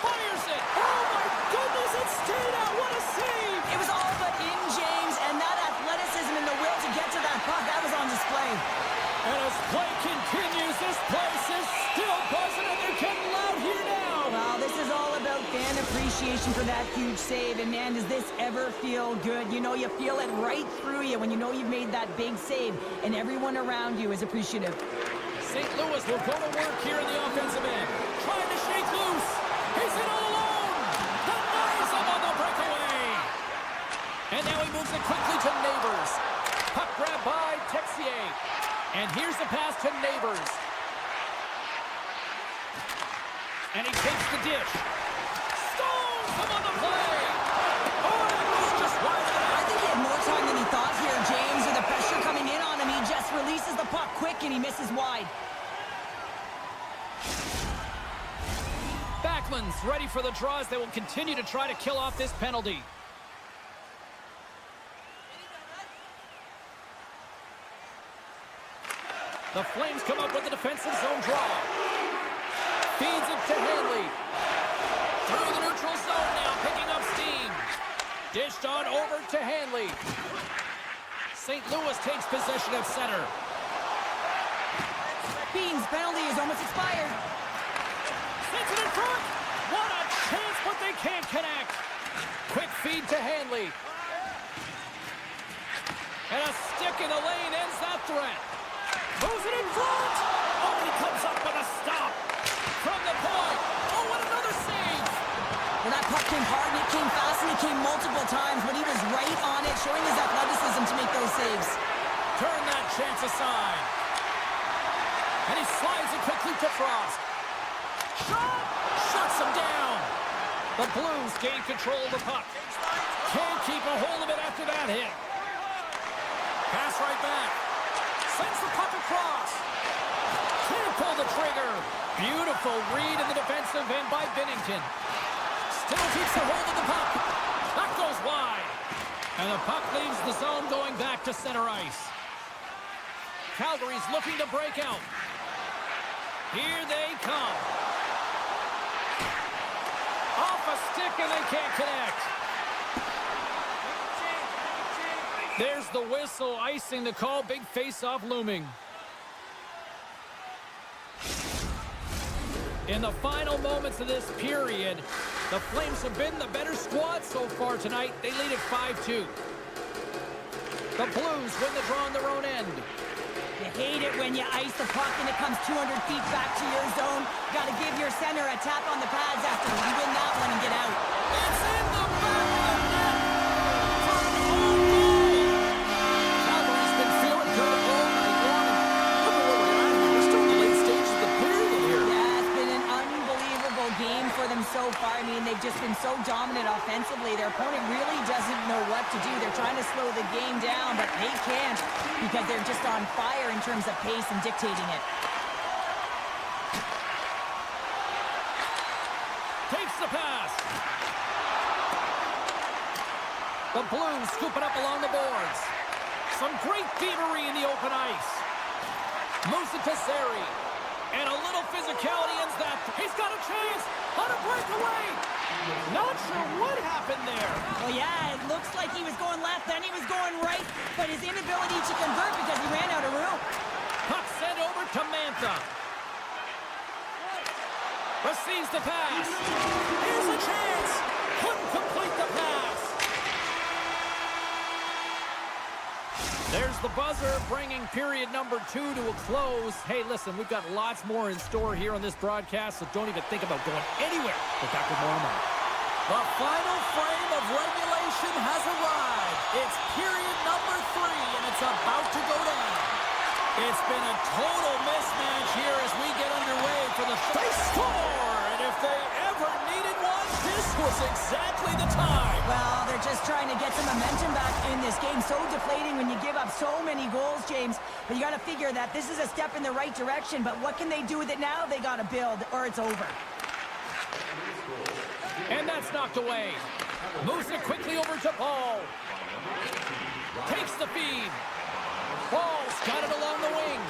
Fires it. Oh, my goodness, it stayed out. What a save. It was all but in, James, and that athleticism and the will to get to that puck, that was on display. And as play continues, this place is still buzzing, and they're getting loud here now. Well, this is all about fan appreciation for that huge save, and man, does this ever feel good. You know, you feel it right through you when you know you've made that big save, and everyone around you is appreciative. St. Louis will go to work here in the offensive end. Trying to shake loose. He's in all alone. Denies him on the breakaway. And now he moves it quickly to Neighbors. Puck grab by Texier. And here's the pass to Neighbors. And he takes the dish. Stones him on the play. Oh, that was just wide of the net. I think he had more time than he thought here, James. With the pressure coming in on him, he just releases the puck quick and he misses wide. Backlund's ready for the draws. They will continue to try to kill off this penalty. The Flames come up with a defensive zone draw. Feeds it to Hanley. Through the neutral zone now, picking up steam. Dished on over to Hanley. St. Louis takes possession of center. Bean's penalty is almost expired. Sends it in front. What a chance, but they can't connect. Quick feed to Hanley. And a stick in the lane ends that threat. Moves it in front. Oh, he comes up with a stop. From the point. Oh, and another save. Well, that puck came hard and it came fast and it came multiple times, but he was right on it, showing his athleticism to make those saves. Turn that chance aside. And he slides it quickly to Frost. Shot! Shuts him down. The Blues gain control of the puck. Can't keep a hold of it after that hit. Pass right back. Sends the puck across. Can't pull the trigger. Beautiful read in the defensive end by Binnington. Still keeps the hold of the puck. That goes wide. And the puck leaves the zone going back to center ice. Calgary's looking to break out. Here they come. Off a stick and they can't connect. There's the whistle, icing the call. Big face-off looming. In the final moments of this period, the Flames have been the better squad so far tonight. They lead at 5-2. The Blues win the draw on their own end. You hate it when you ice the puck and it comes 200 feet back to your zone. Got to give your center a tap on the pads after you win that one and get out. It's in the back of the net for an own goal. Calgary's been feeling good all night long. Look at where we're at. We're still in the late stages of the period here. Yeah, it's been an unbelievable game for them so far. I mean, they've just been so dominant offensively. Their opponent really doesn't know what to do. They're trying to slow the game down, but they can't because they're just on fire in terms of pace and dictating it. Takes the pass. The Blues scoop it up along the boards. Some great thievery in the open ice. Moves it to Zary. And a little physicality ends that. He's got a chance on a breakaway. Not sure what happened there. Well, yeah, it looks like he was going left, then he was going right, but his inability to convert because he ran out of room. Puck sent over to Mantha. Receives the pass. Here's a chance. Couldn't complete the pass. There's the buzzer, bringing period number 2 to a close. Hey, listen, we've got lots more in store here on this broadcast, so don't even think about going anywhere. We're back with more in a moment. The final frame of regulation has arrived. It's period number 3, and it's about to go down. It's been a total mismatch here as we get underway for the they score, and if they ever needed one, this was exactly the time. Well, they're just trying to get some momentum back in this game. So deflating when you give up so many goals, James. But you got to figure that this is a step in the right direction. But what can they do with it now? They got to build, or it's over. And that's knocked away. Moves it quickly over to Paul. Takes the feed. Paul's got it along the wing.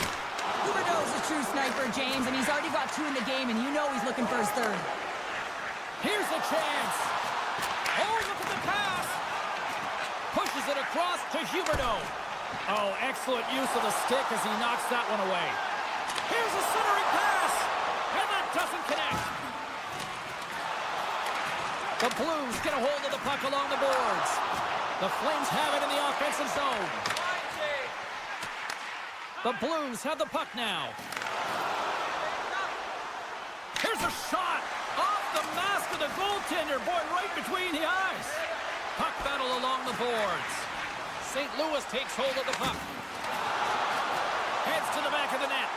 Huberdeau's a true sniper, James, and he's already got 2 in the game, and you know he's looking for his 3rd. Here's a chance. Oh, look at the pass. Pushes it across to Huberdeau. Oh, excellent use of the stick as he knocks that one away. Here's a centering pass, and that doesn't connect. The Blues get a hold of the puck along the boards. The Flames have it in the offensive zone. The Blues have the puck now. Here's a shot off the mask of the goaltender. Boy, right between the eyes. Puck battle along the boards. St. Louis takes hold of the puck. Heads to the back of the net.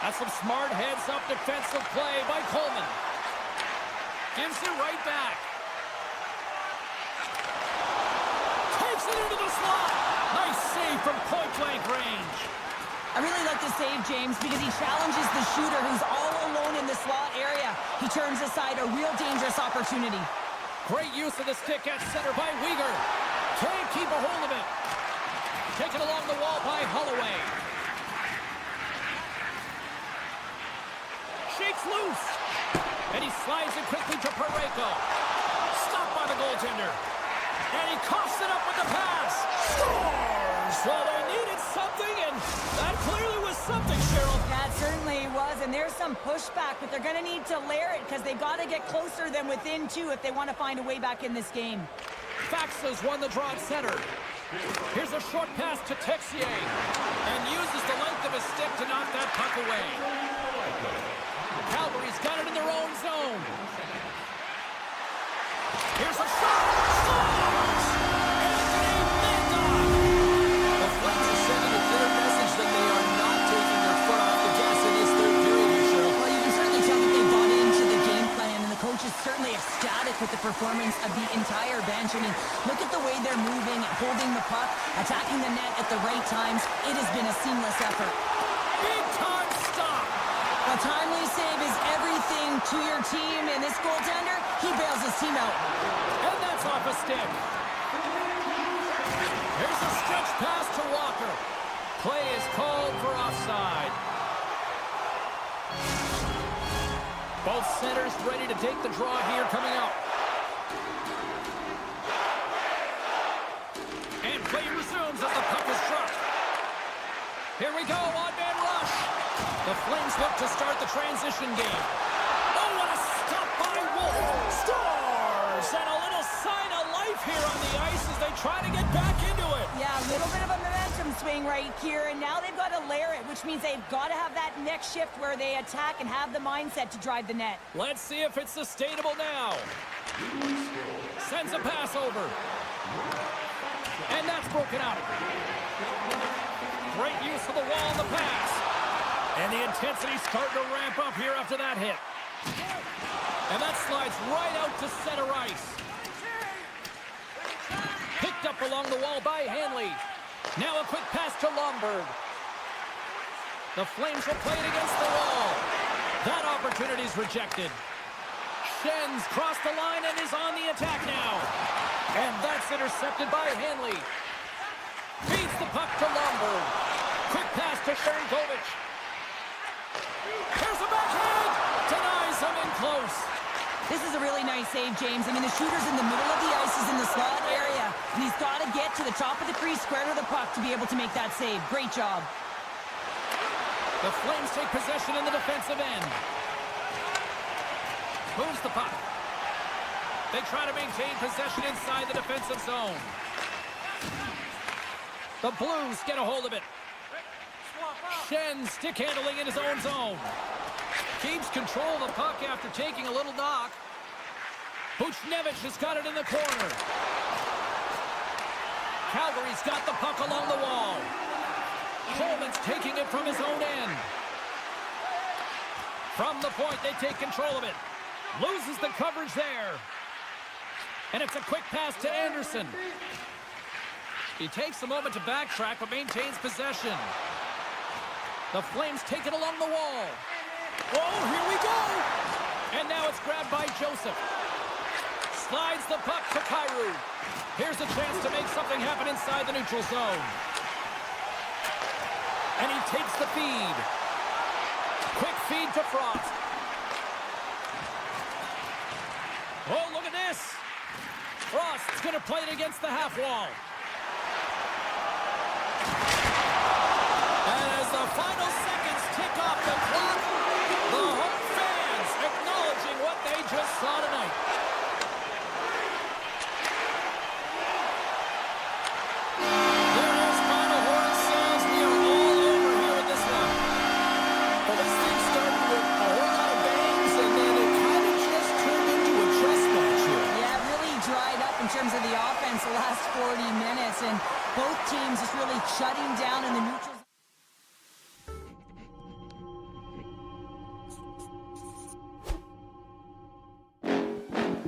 That's some smart heads-up defensive play by Coleman. Gives it right back. Takes it into the slot. Nice save from point-blank range. I really like the save, James, because he challenges the shooter who's all alone in the slot area. He turns aside a real dangerous opportunity. Great use of the stick at center by Weegar. Can't keep a hold of it. Taken along the wall by Holloway. Shakes loose. And he slides it quickly to Parayko. Stopped by the goaltender. And he coughs it up with the pass. Scores! Well, they needed something, and that clearly was something, Cheryl. That certainly was, and there's some pushback, but they're going to need to layer it because they've got to get closer than within 2 if they want to find a way back in this game. Faxas won the draw at center. Here's a short pass to Texier, and uses the length of his stick to knock that puck away. Calgary's got it in their own zone. Here's a shot. Scores! Anthony Mantha! The Flames are sending a clear message that they are not taking their foot off the gas in this 3rd period, Cheryl. Well, you can certainly tell that they bought into the game plan, and the coach is certainly ecstatic with the performance of the entire bench. I mean, look at the way they're moving, holding the puck, attacking the net at the right times. It has been a seamless effort. Big time stop. A timely save is everything to your team, and this goaltender, he bails his team out. And that's off a stick. Here's a stretch pass to Walker. Play is called for offside. Both centers ready to take the draw here coming up. And play resumes as the puck is dropped. Here we go, on-man rush. The Flames look to start the transition game. Oh, what a stop by Wolf. Stars! And a little sign of life here on the ice as they try to get back into it. Yeah, a little bit of a momentum swing right here, and now they've got to layer it, which means they've got to have that next shift where they attack and have the mindset to drive the net. Let's see if it's sustainable now. Sends a pass over. And that's broken out. Great use of the wall and the pass. And the intensity's starting to ramp up here after that hit. And that slides right out to center ice. Picked up along the wall by Hanley. Now a quick pass to Lomberg. The Flames will play it against the wall. That opportunity's rejected. Shin's crossed the line and is on the attack now. And that's intercepted by Hanley. Feeds the puck to Lomberg. Quick pass to Sharangovich. Here's a backhand. Denies him in close. This is a really nice save, James. I mean, the shooter's in the middle of the ice, is in the slot area, and he's got to get to the top of the crease, square to the puck to be able to make that save. Great job. The Flames take possession in the defensive end. Moves the puck. They try to maintain possession inside the defensive zone. The Blues get a hold of it. Shin stick handling in his own zone. Keeps control of the puck after taking a little knock. Buchnevich has got it in the corner. Calgary's got the puck along the wall. Coleman's taking it from his own end. From the point, they take control of it. Loses the coverage there. And it's a quick pass to Anderson. He takes a moment to backtrack, but maintains possession. The Flames take it along the wall. Oh, here we go! And now it's grabbed by Joseph. Slides the puck to Kyrou. Here's a chance to make something happen inside the neutral zone. And he takes the feed. Quick feed to Frost. Oh, look at this. Frost's going to play it against the half wall. And as the final seconds tick off the clock, the home fans acknowledging what they just saw tonight. There it is, final horn sounds. We are all over here with this one. Well, this thing started with a whole lot of bangs, and then it kind of just turned into a chess match here. Yeah, it really dried up in terms of the offense the last 40 minutes, and both teams just really shutting down in the neutral zone.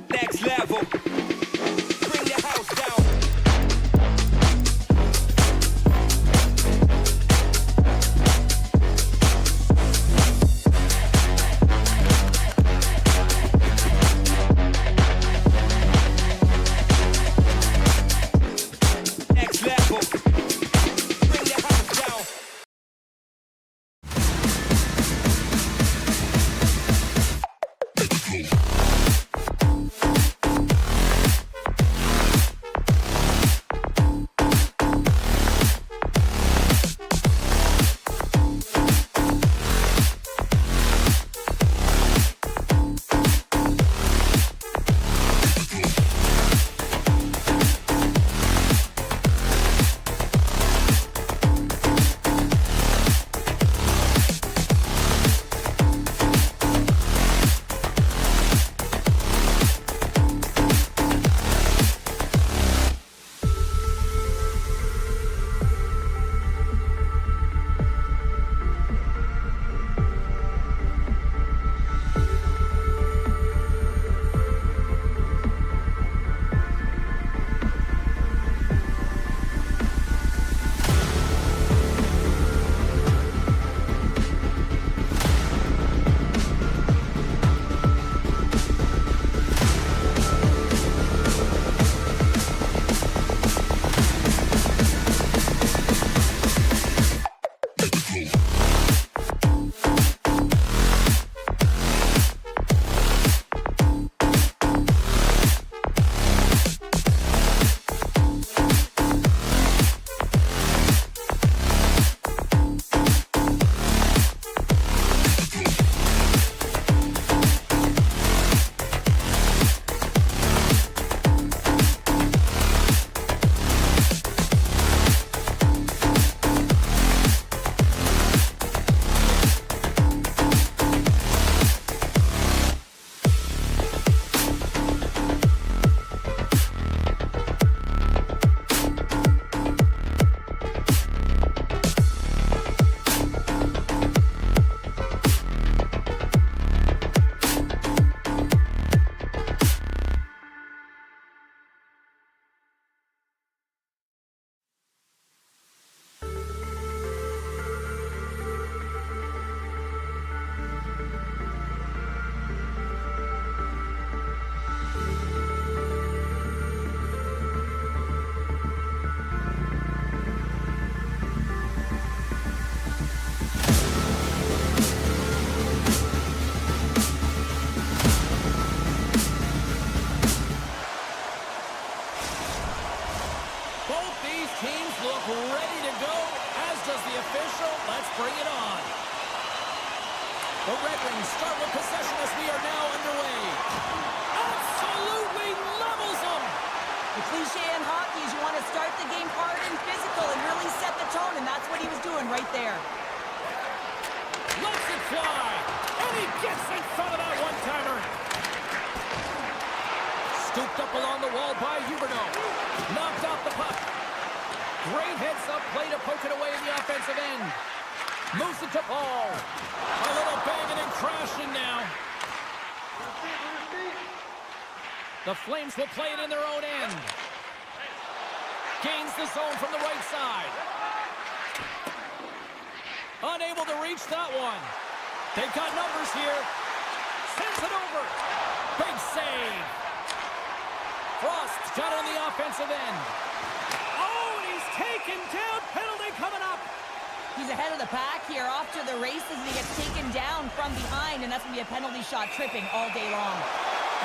Next level. Bring the house down. Next level. Bring the house down. bring it on. The Red Wings start with possession as we are now underway. Absolutely levels them. The cliche in hockey is you want to start the game hard and physical and really set the tone, and that's what he was doing right there. Lets it fly, and he gets in front of that one-timer. Scooped up along the wall by Huberdeau. Knocked off the puck. Great heads-up play to poke it away in the offensive end. Moves it to Paul. A little banging and crashing now. The Flames will play it in their own end. Gains the zone from the right side. Unable to reach that one. They've got numbers here. Sends it over. Big save. Frost's got it on the offensive end. Oh, and he's taken down. Penalty coming up. He's ahead of the pack here, off to the races, and he gets taken down from behind, and that's going to be a penalty shot, tripping all day long.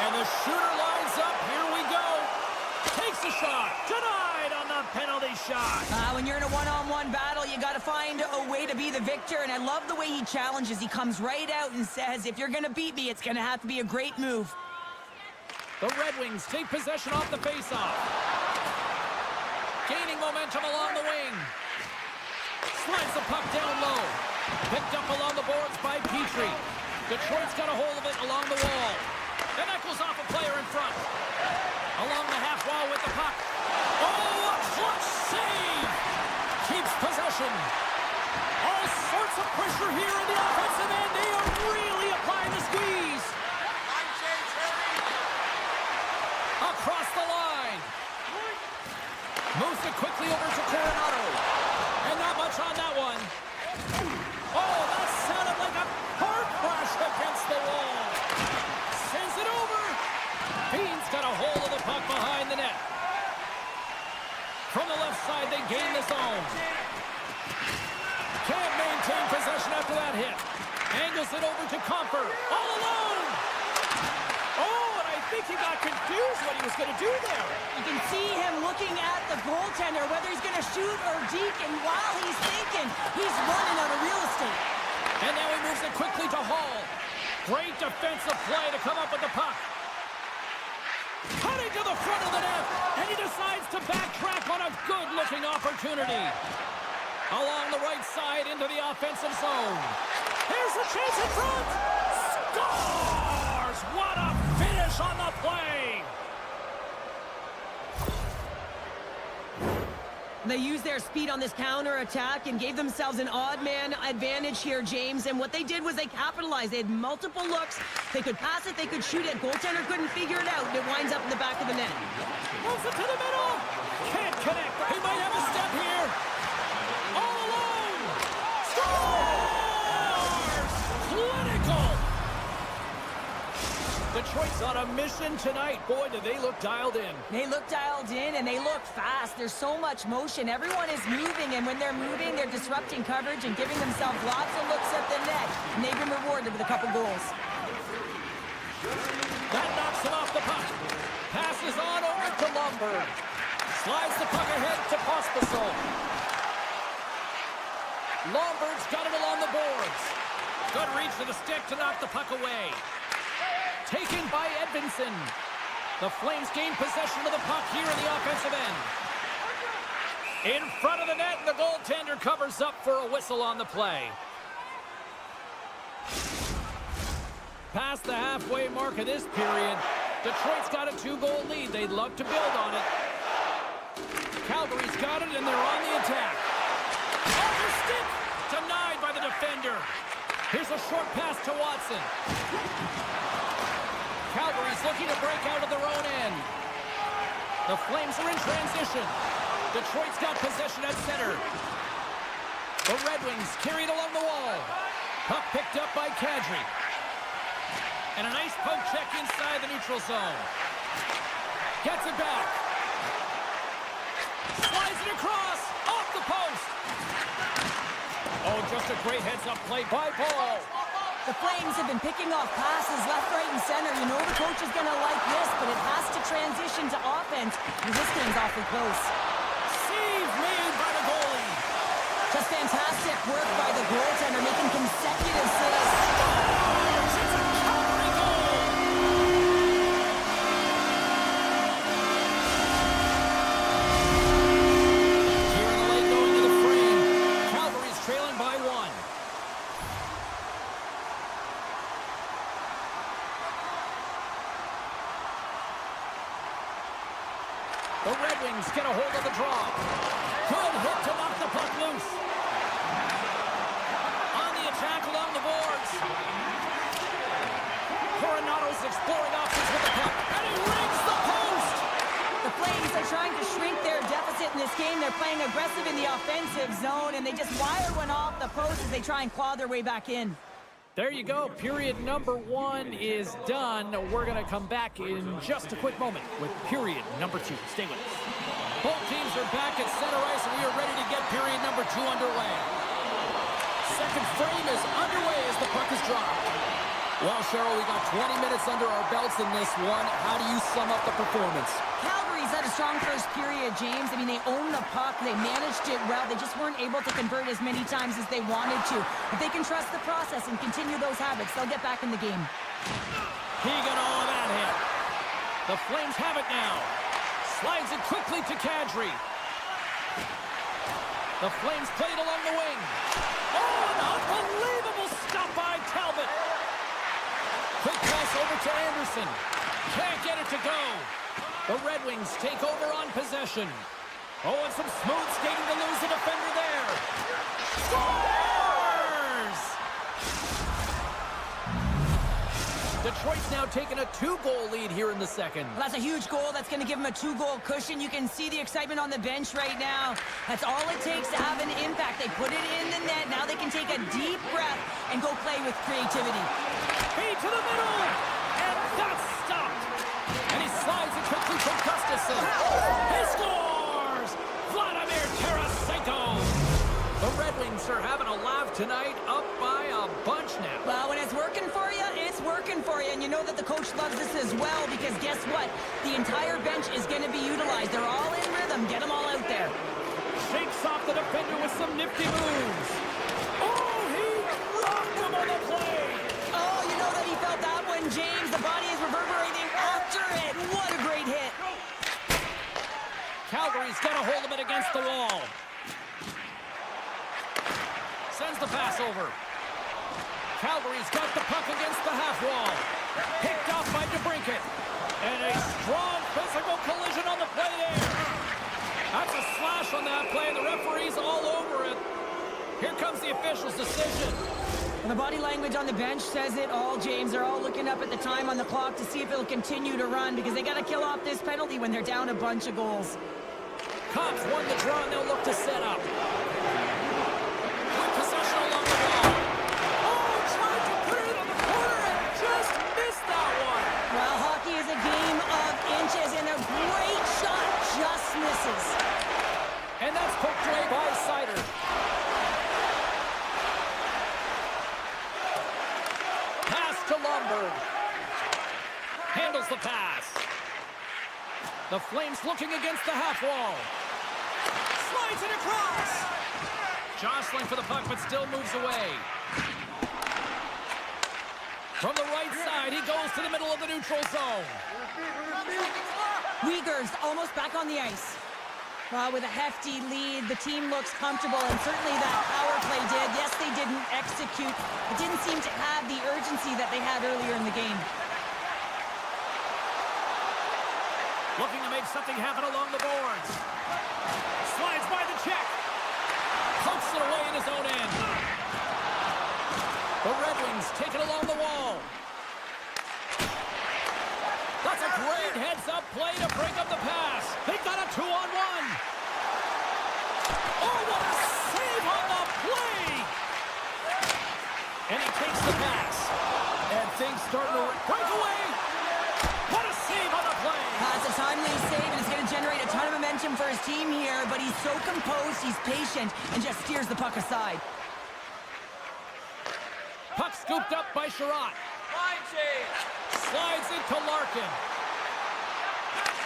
And the shooter lines up. Here we go. Takes a shot. Denied on the penalty shot. When you're in a one-on-one battle, you got to find a way to be the victor, and I love the way he challenges. He comes right out and says, if you're going to beat me, it's going to have to be a great move. The Red Wings take possession off the faceoff. Gaining momentum along the wing. Slides the puck down low. Picked up along the boards by Petrie. Detroit's got a hold of it along the wall. And that goes off a player in front. Along the half wall with the puck. Oh, a clutch save! Keeps possession. All sorts of pressure here in the offensive end. They are really applying the squeeze. Across the line. Moves it quickly over to Coronado. And not much on that one. Oh, that sounded like a car crash against the wall. Sends it over. Bean's got a hold of the puck behind the net. From the left side, they gain the zone. Can't maintain possession after that hit. Angles it over to Comper. All alone. Oh, and I think he got confused what he was going to do there. You can see him looking at the goaltender, whether he's going to shoot or deke, and while he's thinking, he's running out of real estate. And now he moves it quickly to Hall. Great defensive play to come up with the puck. Cutting to the front of the net, and he decides to backtrack on a good-looking opportunity. Along the right side into the offensive zone. Here's a chance in front. Scores! What a finish on the play! They used their speed on this counter-attack and gave themselves an odd-man advantage here, James. And what they did was they capitalized. They had multiple looks. They could pass it, they could shoot it. Goaltender couldn't figure it out. It winds up in the back of the net. Moves it to the middle. Can't connect. He might have a step here. All alone. Scores! Clinical. Detroit's on a mission tonight. Boy, do they look dialed in. They look dialed in, and they look fast. There's so much motion. Everyone is moving, and when they're moving, they're disrupting coverage and giving themselves lots of looks at the net. And they've been rewarded with a couple goals. That knocks him off the puck. Passes on over to Lomberg. Slides the puck ahead to Pospisil. Lomberg's got it along the boards. Good reach to the stick to knock the puck away. Taken by Edvinsson. The Flames gain possession of the puck here in the offensive end. In front of the net, and the goaltender covers up for a whistle on the play. Past the halfway mark of this period, Detroit's got a 2-goal lead. They'd love to build on it. Calgary's got it, and they're on the attack. Oh, the stick! Denied by the defender. Here's a short pass to Watson. Calgary's looking to break out of their own end. The Flames are in transition. Detroit's got possession at center. The Red Wings carried along the wall. Puck picked up by Kadri. And a nice poke check inside the neutral zone. Gets it back. Slides it across. Off the post. Oh, just a great heads-up play by Paul. The Flames have been picking off passes left, right, and center. You know the coach is going to like this, but it has to transition to offense. And this game's awfully close. Save made by the goalie. Just fantastic work by the goaltender, making consecutive saves. It's a Calgary goal. Here in the late going to the frame. Calgary's trailing by 1. The Red Wings get a hold of the draw. Good hit to knock the puck loose. On the attack along the boards. Coronado's exploring options with the puck. And he rings the post. The Flames are trying to shrink their deficit in this game. They're playing aggressive in the offensive zone, and they just wire one off the post as they try and claw their way back in. There you go. Period number 1 is done. We're going to come back in just a quick moment with period number 2. Stay with us. Both teams are back at center ice, and we are ready to get period number 2 underway. Second frame is underway as the puck is dropped. Well, Cheryl, we got 20 minutes under our belts in this one. How do you sum up the performance? Calgary's had a strong first period, James. I mean, they owned the puck. They managed it well. They just weren't able to convert as many times as they wanted to. If they can trust the process and continue those habits, they'll get back in the game. He got all of that hit. The Flames have it now. Slides it quickly to Kadri. The Flames play it along the wing. Oh, an unbelievable stop by Talbot. Quick pass over to Anderson. Can't get it to go. The Red Wings take over on possession. Oh, and some smooth skating to lose the defender there. Scores! Detroit's now taking a 2-goal lead here in the second. Well, that's a huge goal. That's going to give them a 2-goal cushion. You can see the excitement on the bench right now. That's all it takes to have an impact. They put it in the net. Now they can take a deep breath and go play with creativity. Feed to the middle, and that's stopped. And he slides it quickly from Gustafsson. He scores! Vladimir Tarasenko. The Red Wings are having a laugh tonight, up by a bunch now. Well, when it's working for you, it's working for you. And you know that the coach loves this as well, because guess what? The entire bench is going to be utilized. They're all in rhythm. Get them all out there. Shakes off the defender with some nifty moves. Oh, he rocked him on the play. Oh, you know that he felt that one, James. The body is reverberating after it. What a great hit. Calgary's got a hold of it against the wall. Sends the pass over. Calgary's got the puck against the half wall. Picked off by DeBrincat. And a strong physical collision on the play there. That's a slash on that play. The referee's all over it. Here comes the official's decision. And the body language on the bench says it all, James. They're all looking up at the time on the clock to see if it'll continue to run, because they got to kill off this penalty when they're down a bunch of goals. Cops won the draw, and they'll look to set up. Good possession along the wall. Oh, tried to put it in the corner and just missed that one. Well, hockey is a game of inches, and a great shot just misses. And that's poked away by Sider. Pass to Lomberg. Handles the pass. The Flames looking against the half wall. Slides it across. Jostling for the puck, but still moves away. From the right side, he goes to the middle of the neutral zone. Uyghurs almost back on the ice. Well, with a hefty lead, the team looks comfortable, and certainly that power play did. Yes, they didn't execute. It didn't seem to have the urgency that they had earlier in the game. Looking to make something happen along the boards. Slides by the check. Pokes it away in his own end. The Red Wings take it along the wall. That's a great heads-up play to break up the pass. They got a 2-on-1. Oh, what a save on the play! And he takes the pass. And things start to break away. What a save on the play! It's a timely save, and it's going to generate a ton of momentum for his team here, but he's so composed, he's patient, and just steers the puck aside. Puck scooped up by Sherratt. Slides it to Larkin.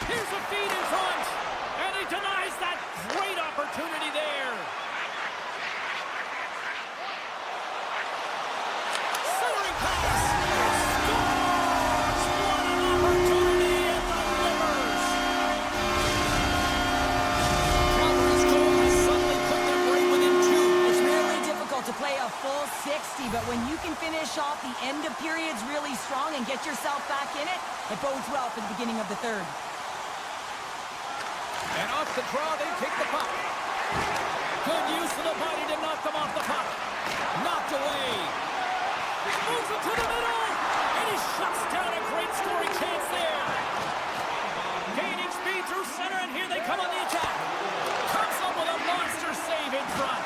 Here's a feed in front, and he denies that great opportunity there. Centering pass. Scores! What an opportunity in the livers. Calgary's goal has suddenly put them right within 2. It's really difficult to play a full 60, but when you can finish off the end of periods really strong and get yourself back in it, it bodes well for the beginning of the third. And off the draw, they take the puck. Good use of the body to knock them off the puck. Knocked away. Moves it to the middle. And he shuts down a great scoring chance there. Gaining speed through center, and here they come on the attack. Comes up with a monster save in front.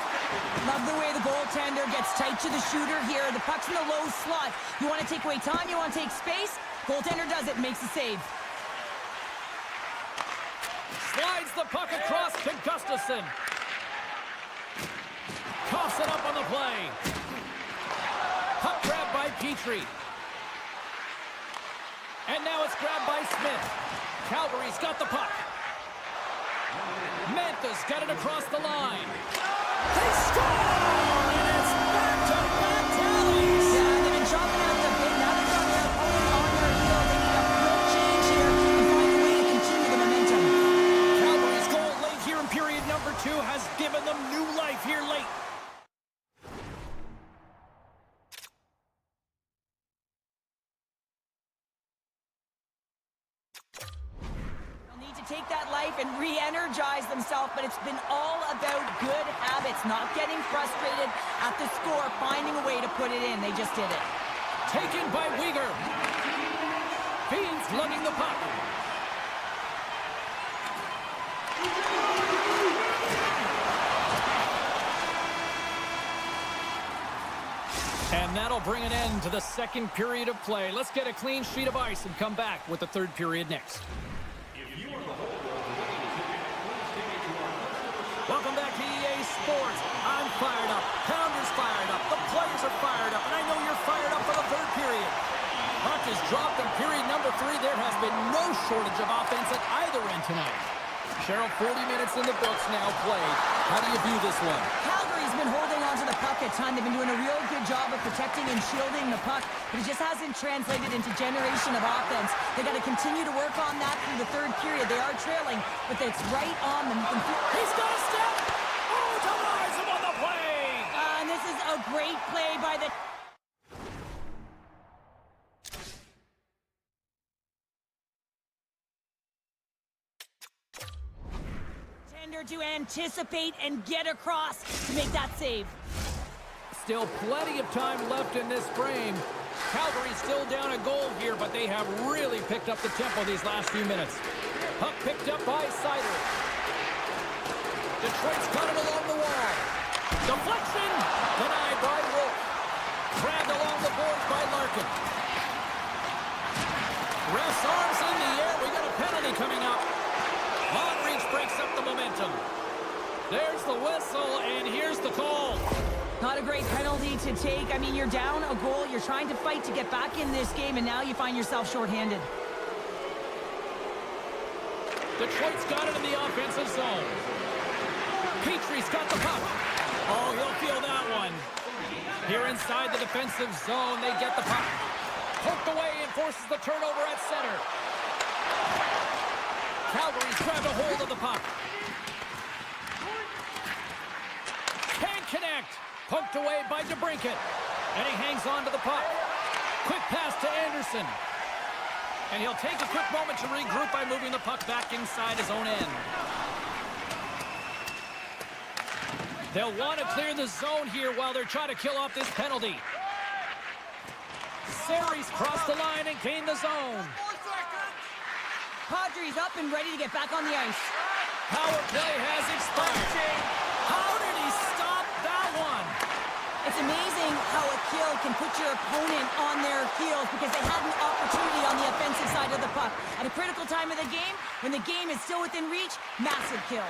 Love the way the goaltender gets tight to the shooter here. The puck's in the low slot. You want to take away time, you want to take space. Goaltender does it, makes the save. Slides the puck across to Gustafsson. Coughs it up on the play. Puck grabbed by Petrie. And now it's grabbed by Smith. Calgary's got the puck. Mantha's got it across the line. They score! And it's back-to-back tallies! Yeah, they've been chopping out the bit. Now they've got their opponent on their heel. They need a real change here and find a way to continue the momentum. Calgary's goal late here in period number 2 has given them new life here late. Take that life and re-energize themselves, but it's been all about good habits, not getting frustrated at the score, finding a way to put it in. They just did it. Taken by Weegar. Fiends lugging the puck. And that'll bring an end to the second period of play. Let's get a clean sheet of ice and come back with the third period next. Welcome back to EA Sports. I'm fired up. Pounder's fired up. The players are fired up. And I know you're fired up for the third period. Puck is dropped in period number 3. There has been no shortage of offense at either end tonight. Cheryl, 40 minutes in the books now played. How do you view this one? Calgary's been holding on to the puck at time. They've been doing a real good job of protecting and shielding the puck, but it just hasn't translated into generation of offense. They got to continue to work on that through the third period. They are trailing, but it's right on them. He's got a step! Oh, denies him on the play! And this is a great play by the... to anticipate and get across to make that save. Still plenty of time left in this frame. Calgary's still down a goal here, but they have really picked up the tempo these last few minutes. Puck picked up by Sider. Detroit's got it along the wall. Deflection! Denied by Wolf. Grabbed along the boards by Larkin. Ref's arms in the air. We got a penalty coming up. Long reach breaks up the momentum. There's the whistle, and here's the call. Not a great penalty to take. I mean, you're down a goal. You're trying to fight to get back in this game, and now you find yourself shorthanded. Detroit's got it in the offensive zone. Petrie's got the puck. Oh, he'll feel that one. Here inside the defensive zone, they get the puck. Poked away and forces the turnover at center. Calgary's grabbed a hold of the puck. Can't connect. Poked away by DeBrincat. And he hangs on to the puck. Quick pass to Anderson. And he'll take a quick moment to regroup by moving the puck back inside his own end. They'll want to clear the zone here while they're trying to kill off this penalty. Series crossed the line and gained the zone. Padres up and ready to get back on the ice. Power play has expired. How did he stop that one? It's amazing how a kill can put your opponent on their heels because they had an opportunity on the offensive side of the puck. At a critical time of the game, when the game is still within reach, massive kill.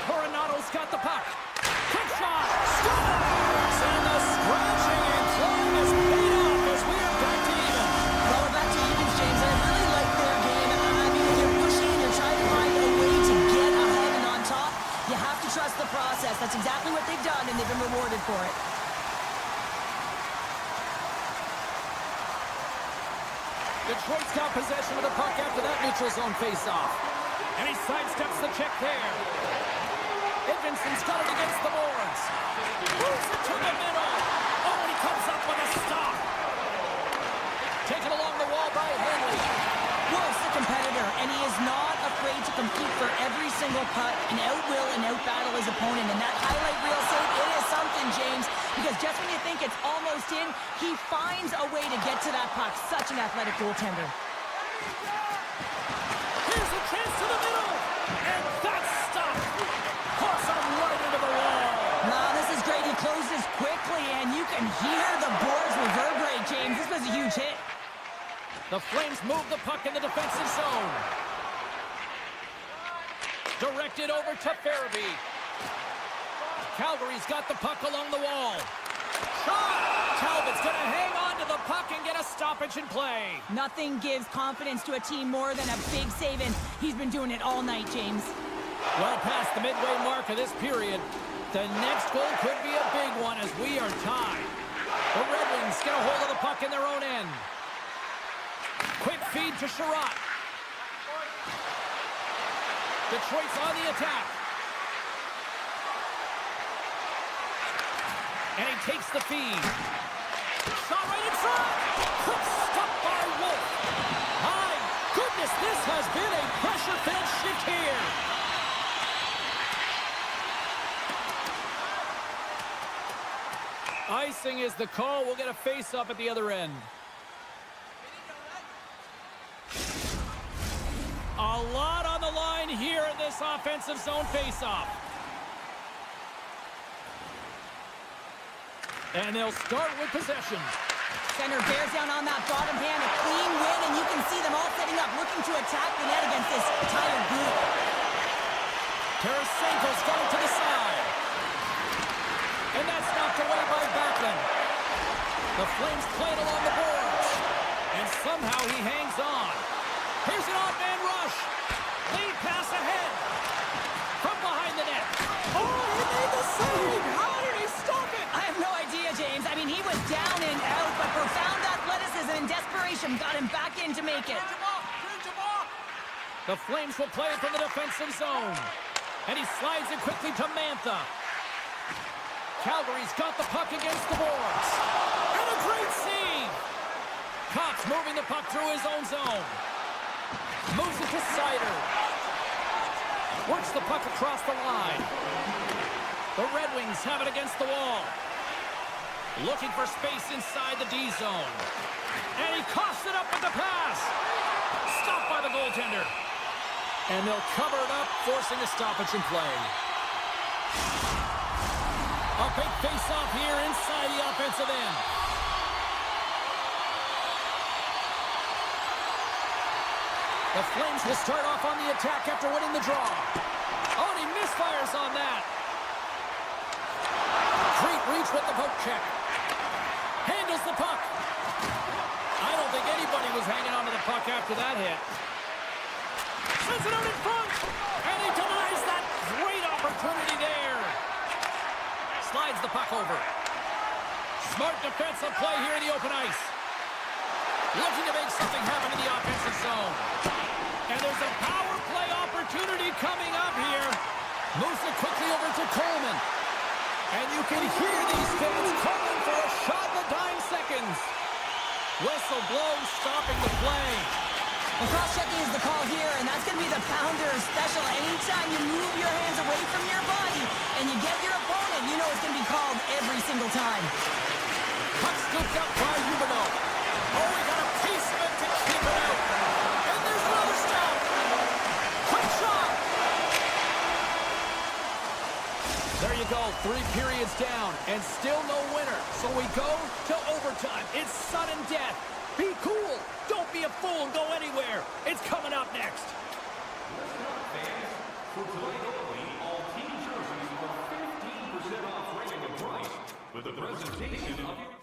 Coronado's got the puck. Quick shot. Scores! And the scratching and clawing is paid off as we are back to even. Well, we're back to even, James. I really like their game. I mean, when you're pushing, you're trying to find a way to get ahead and on top. You have to trust the process. That's exactly what they've done, and they've been rewarded for it. Detroit's got possession of the puck after that neutral zone face-off. And he sidesteps the check there. Edvinson's got it against the boards. Moves it to the middle. Oh, and he comes up with a stop. Taken along the wall by Henley. Wolf's a competitor, and he is not afraid to compete for every single putt and out-will and out-battle his opponent. And that highlight reel save, it is something, James, because just when you think it's almost in, he finds a way to get to that puck. Such an athletic goaltender. Here's a chance to the middle. And that's stopped. Cross him right into the wall. Now, this can hear the boards reverberate, James. This was a huge hit. The Flames move the puck in the defensive zone. Directed over to Farabee. Calgary's got the puck along the wall. Shot! Talbot's going to hang on to the puck and get a stoppage in play. Nothing gives confidence to a team more than a big save, and he's been doing it all night, James. Well past the midway mark of this period. The next goal could be a big one as we are tied. The Red Wings get a hold of the puck in their own end. Quick feed to Sherratt. Detroit's on the attack. And he takes the feed. Shot right in front. Quick stop by Wolf. My goodness, this has been a pressure-filled shift here. Icing is the call. We'll get a face-up at the other end. A lot on the line here in this offensive zone face-off. And they'll start with possession. Center bears down on that bottom hand, a clean win, and you can see them all setting up, looking to attack the net against this tired group. Tarasenko's going to the side. And that's knocked away by Backlund. The Flames playing along the boards. And somehow he hangs on. Here's an odd man rush. Lead pass ahead. From behind the net. Oh, he made the save. How did he stop it? I have no idea, James. I mean, he was down and out, but profound athleticism and desperation got him back in to make it. The Flames will play it from the defensive zone. And he slides it quickly to Mantha. Calgary's got the puck against the boards. And a great save. Cox moving the puck through his own zone. Moves it to Sider. Works the puck across the line. The Red Wings have it against the wall. Looking for space inside the D zone. And he coughs it up with the pass. Stopped by the goaltender. And they'll cover it up, forcing a stoppage in play. A big face-off here inside the offensive end. The Flames will start off on the attack after winning the draw. Oh, and he misfires on that. Great reach with the poke check. Handles the puck. I don't think anybody was hanging onto the puck after that hit. Sends it out in front. And he denies that great opportunity there. Slides the puck over. Smart defensive play here in the open ice. Looking to make something happen in the offensive zone. And there's a power play opportunity coming up here. Moves it quickly over to Coleman. And you can hear these fans calling for a shot in the dying seconds. Whistle blown, stopping the play. And cross-checking is the call here, and that's going to be the Pounders special. Anytime you move your hands away from your body and you get your opponent, you know it's going to be called every single time. Puck scooped up by Huberdeau. Oh, he got a piece of it to keep it out. And there's another stop. Quick shot. There you go, 3 periods down, and still no winner. So we go to overtime. It's sudden death. Be cool. Don't be a fool and go anywhere. It's coming up next. For tonight only, all team jerseys are 15% off regular price with the presentation of your...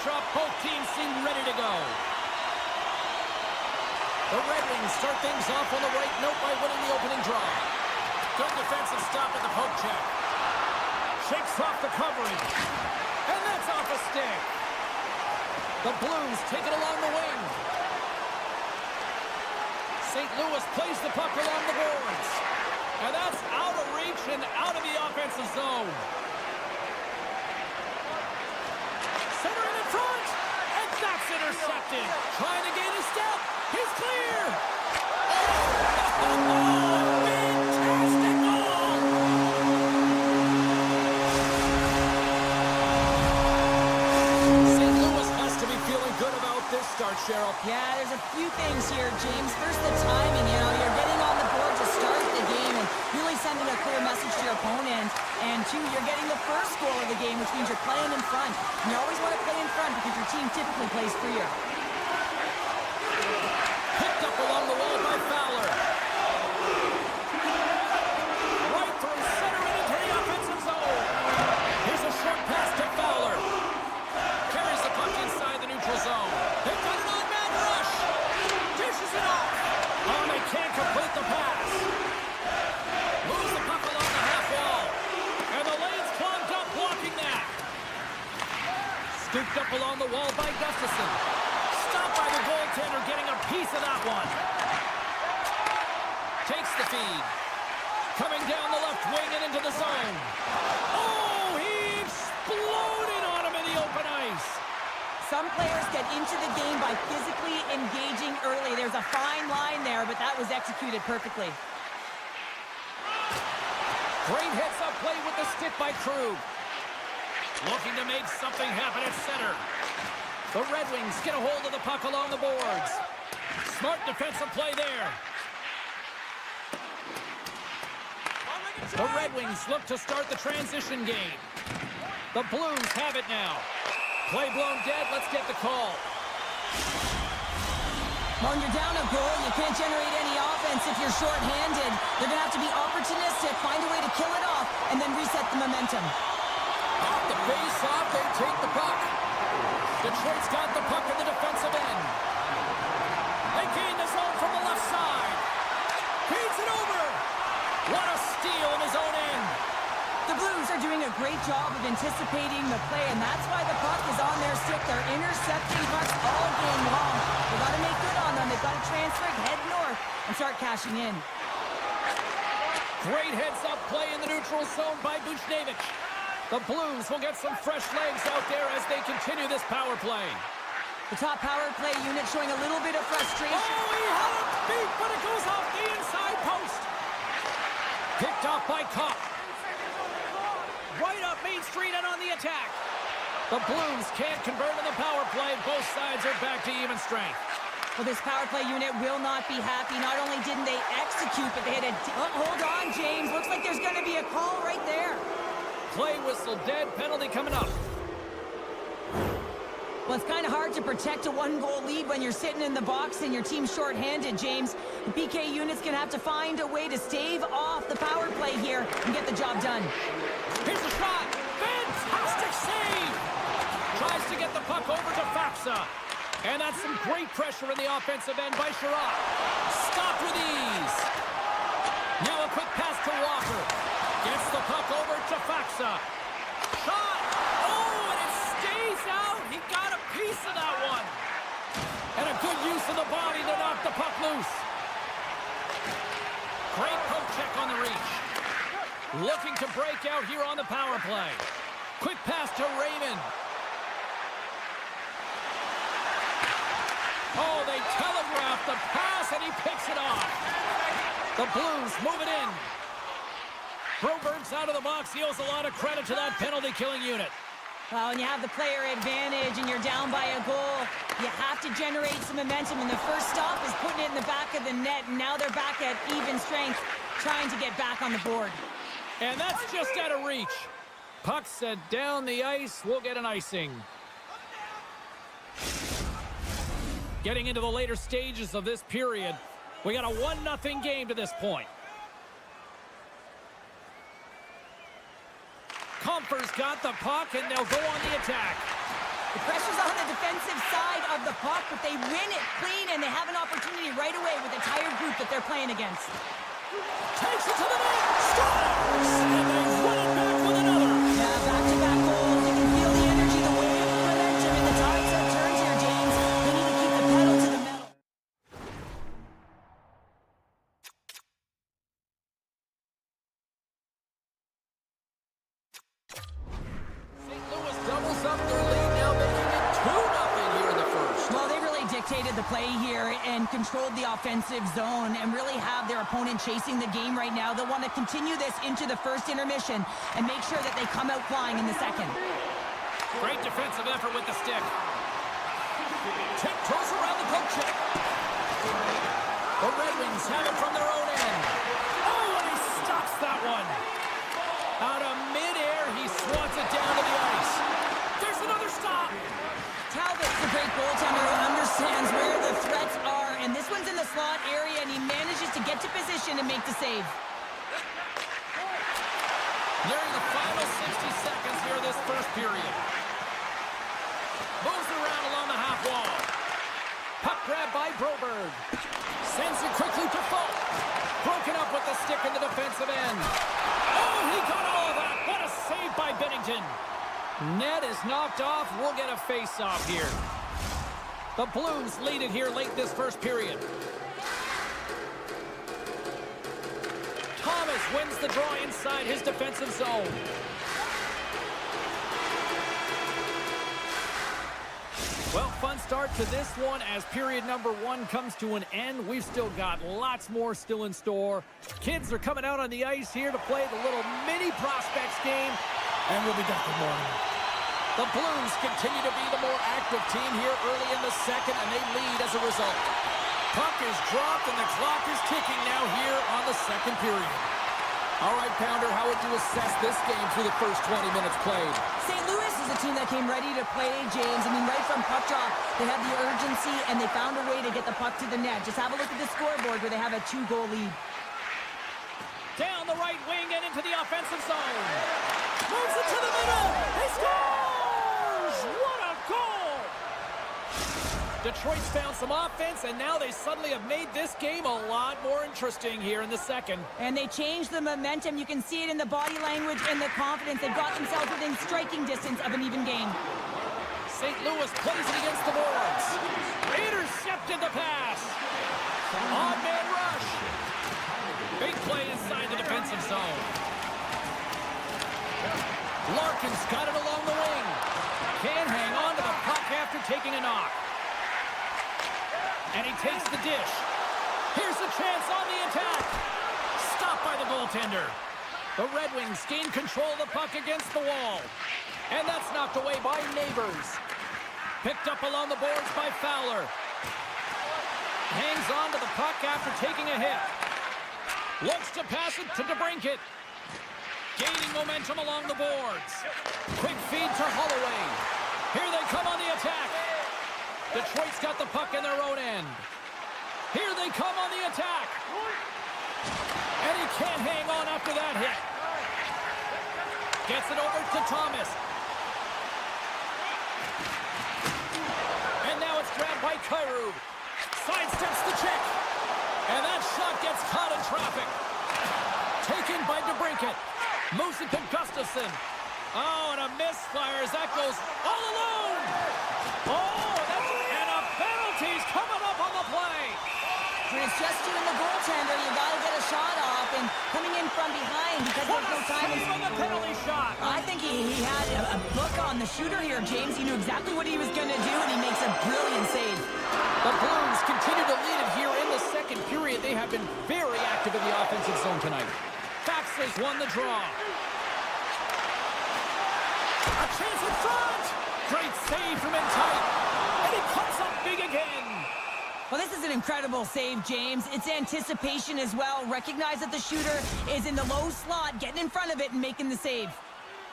backdrop, both teams seem ready to go. The Red Wings start things off on the right note by winning the opening draw. Good defensive stop at the poke check. Shakes off the covering. And that's off a stick. The Blues take it along the wing. St. Louis plays the puck along the boards. And that's out of reach and out of the offensive zone. Centering in front. And that's intercepted. Trying to gain a step. He's clear. Fantastic goal. St. Louis has to be feeling good about this start, Cheryl. Yeah, there's a few things here, James. First, the timing. You're getting on the board to start the game and really sending a clear message to your opponent. And two, you're getting the first goal of the game, which means you're playing in front. And you always want to play in front because your team typically plays freer. Picked up along the wall by Fowler. Right through center and into the offensive zone. Here's a short pass to Fowler. Carries the puck inside the neutral zone. They've got an on-man rush. Dishes it off. Oh, they can't complete the pass. Moves the puck along the half wall. And the lane's clogged up blocking that. Scooped up along the wall by Gustafson. Stopped by the goaltender, getting a piece of that one. Takes the feed. Coming down the left wing and into the zone. Oh, he exploded on him in the open ice. Some players get into the game by physically engaging early. There's a fine line there, but that was executed perfectly. Great heads-up play with the stick by Krug. Looking to make something happen at center. The Red Wings get a hold of the puck along the boards. Smart defensive play there. The Red Wings look to start the transition game. The Blues have it now. Play blown dead. Let's get the call. When you're down a goal, you can't generate any offense if you're shorthanded. They're going to have to be opportunistic, find a way to kill it off, and then reset the momentum. Off the face-off, they take the puck. Detroit's got the puck in the defensive end. They gain the zone from the left side. Feeds it over. What a steal in his own end. The Blues are doing a great job of anticipating the play, and that's why the puck is on their stick. They're intercepting pucks all game long. They've got to make good on them. They've got to transfer it, head north, and start cashing in. Great heads-up play in the neutral zone by Buchnevich. The Blues will get some fresh legs out there as they continue this power play. The top power play unit showing a little bit of frustration. Oh, he had it beat, but it goes off the inside post. Picked off by Kopp. Right up Main Street and on the attack. The Blues can't convert on the power play. Both sides are back to even strength. Well, this power play unit will not be happy. Not only didn't they execute, but they had a... hold on, James. Looks like there's going to be a call right there. Play whistle dead. Penalty coming up. Well, it's kind of hard to protect a one-goal lead when you're sitting in the box and your team's shorthanded, James. The PK unit's going to have to find a way to stave off the power play here and get the job done. Here's a shot. Fantastic save. Tries to get the puck over to Faksa. And that's some great pressure in the offensive end by Sherrod. Stopped with ease. Now a quick pass to Walker. Gets the puck over to Faksa. Shot. Oh, and it stays out. He got a piece of that one. And a good use of the body to knock the puck loose. Great poke check on the reach. Looking to break out here on the power play. Quick pass to Raymond. Oh, they telegraphed the pass, and he picks it off. The Blues move it in. Broberg's out of the box. He owes a lot of credit to that penalty-killing unit. Well, when you have the player advantage and you're down by a goal, you have to generate some momentum, and the first stop is putting it in the back of the net, and now they're back at even strength, trying to get back on the board. And that's just out of reach. Puck set down the ice. We'll get an icing. Getting into the later stages of this period, we got a 1-0 game to this point. Comfer's got the puck, and they'll go on the attack. The pressure's on the defensive side of the puck, but they win it clean, and they have an opportunity right away with a tired group that they're playing against. Takes it to the net. Scores! And they win it back with another. Yeah, back-to-back goals. You can feel the energy, the wave of momentum, and the tides have turned here, James. They need to keep the pedal to the metal. St. Louis doubles up their lead, now making it 2-0 here in the first. Well, they really dictated the play here and controlled the offensive zone and really have their opponent chasing the game right now. They'll want to continue this into the first intermission and make sure that they come out flying in the second. Great defensive effort with the stick. Tiptoes around the poke check. The Red Wings have it from their own end. Oh, and he stops that one. Out of midair, he swats it down to the ice. There's another stop. Talbot's a great goaltender who understands where the threats are, and this one's in the slot area, and he manages to get to position and make the save. Nearing the final 60 seconds here this first period. Moves around along the half wall. Puck grab by Broberg. Sends it quickly to Falk. Broken up with the stick in the defensive end. Oh, he got all of that. What a save by Bennington. Net is knocked off. We'll get a face-off here. The Blues lead it here late this first period. Thomas wins the draw inside his defensive zone. Well, fun start to this one as period number 1 comes to an end. We've still got lots more still in store. Kids are coming out on the ice here to play the little mini prospects game, and we'll be back in the morning. The Blues continue to be the more active team here early in the second, and they lead as a result. Puck is dropped, and the clock is ticking now here on the second period. All right, Pounder, how would you assess this game through the first 20 minutes played? St. Louis is a team that came ready to play, James. I mean, right from puck drop, they had the urgency, and they found a way to get the puck to the net. Just have a look at the scoreboard where they have a 2-goal lead. Down the right wing and into the offensive zone. Moves it to the middle. He scores! What a goal! Detroit's found some offense, and now they suddenly have made this game a lot more interesting here in the second. And they changed the momentum. You can see it in the body language and the confidence. They've got themselves within striking distance of an even game. St. Louis plays it against the boards. Intercepted the pass. Odd man rush. Big play inside the defensive zone. Larkin's got it along the wing. Can't hang on to the puck after taking a knock. And he takes the dish. Here's a chance on the attack. Stopped by the goaltender. The Red Wings gain control of the puck against the wall. And that's knocked away by Neighbors. Picked up along the boards by Fowler. Hangs on to the puck after taking a hit. Looks to pass it to DeBrincat. Gaining momentum along the boards. Quick feed to Holloway. Here they come on the attack. Detroit's got the puck in their own end. Here they come on the attack. And he can't hang on after that hit. Gets it over to Thomas. And now it's grabbed by Kyrou. Sidesteps the check. And that shot gets caught in traffic. Taken by DeBrincat. Moves it to Gustafsson. Oh, and a misfire as that goes all alone. Oh, and a penalty's coming up on the play. When it's just you and the goaltender, you got to get a shot off, and coming in from behind because What there's no a time. save on the penalty shot. I think he had a book on the shooter here, James. He knew exactly what he was going to do, and he makes a brilliant save. The Blues continue to lead it here in the second period. They have been very active in the offensive zone tonight. Fax has won the draw. A chance in front. Great save from in tight. And he comes up big again. Well, this is an incredible save, James. It's anticipation as well. Recognize that the shooter is in the low slot, getting in front of it and making the save.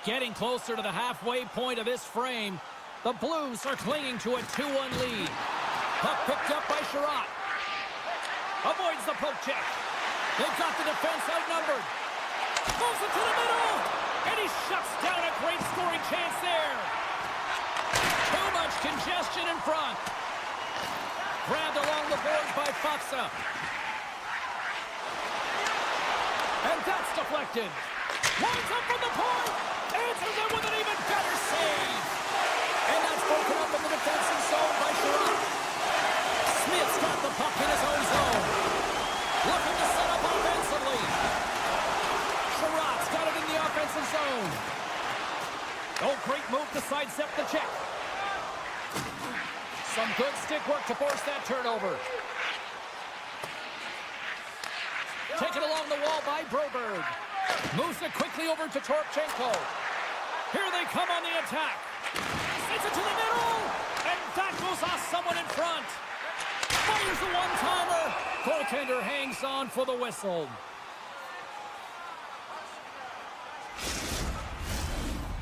Getting closer to the halfway point of this frame. The Blues are clinging to a 2-1 lead. Puck picked up by Sherratt. Avoids the poke check. They've got the defense outnumbered. Moves it to the middle. And he shuts down a great scoring chance there. Too much congestion in front. Grabbed along the boards by Faksa. And that's deflected. Winds up from the point. Answers it with an even better save. And that's broken up in the defensive zone by Sherratt. Smith's got the puck in his own zone. Looking to set up offensively. Sherratt's got it in the offensive zone. Oh, great move to sidestep the check. Some good stick work to force that turnover. Taken along the wall by Broberg. Moves it quickly over to Torchenko. Here they come on the attack. Sends it to the middle. And that goes off someone in front. Fires the one-timer. Goaltender hangs on for the whistle.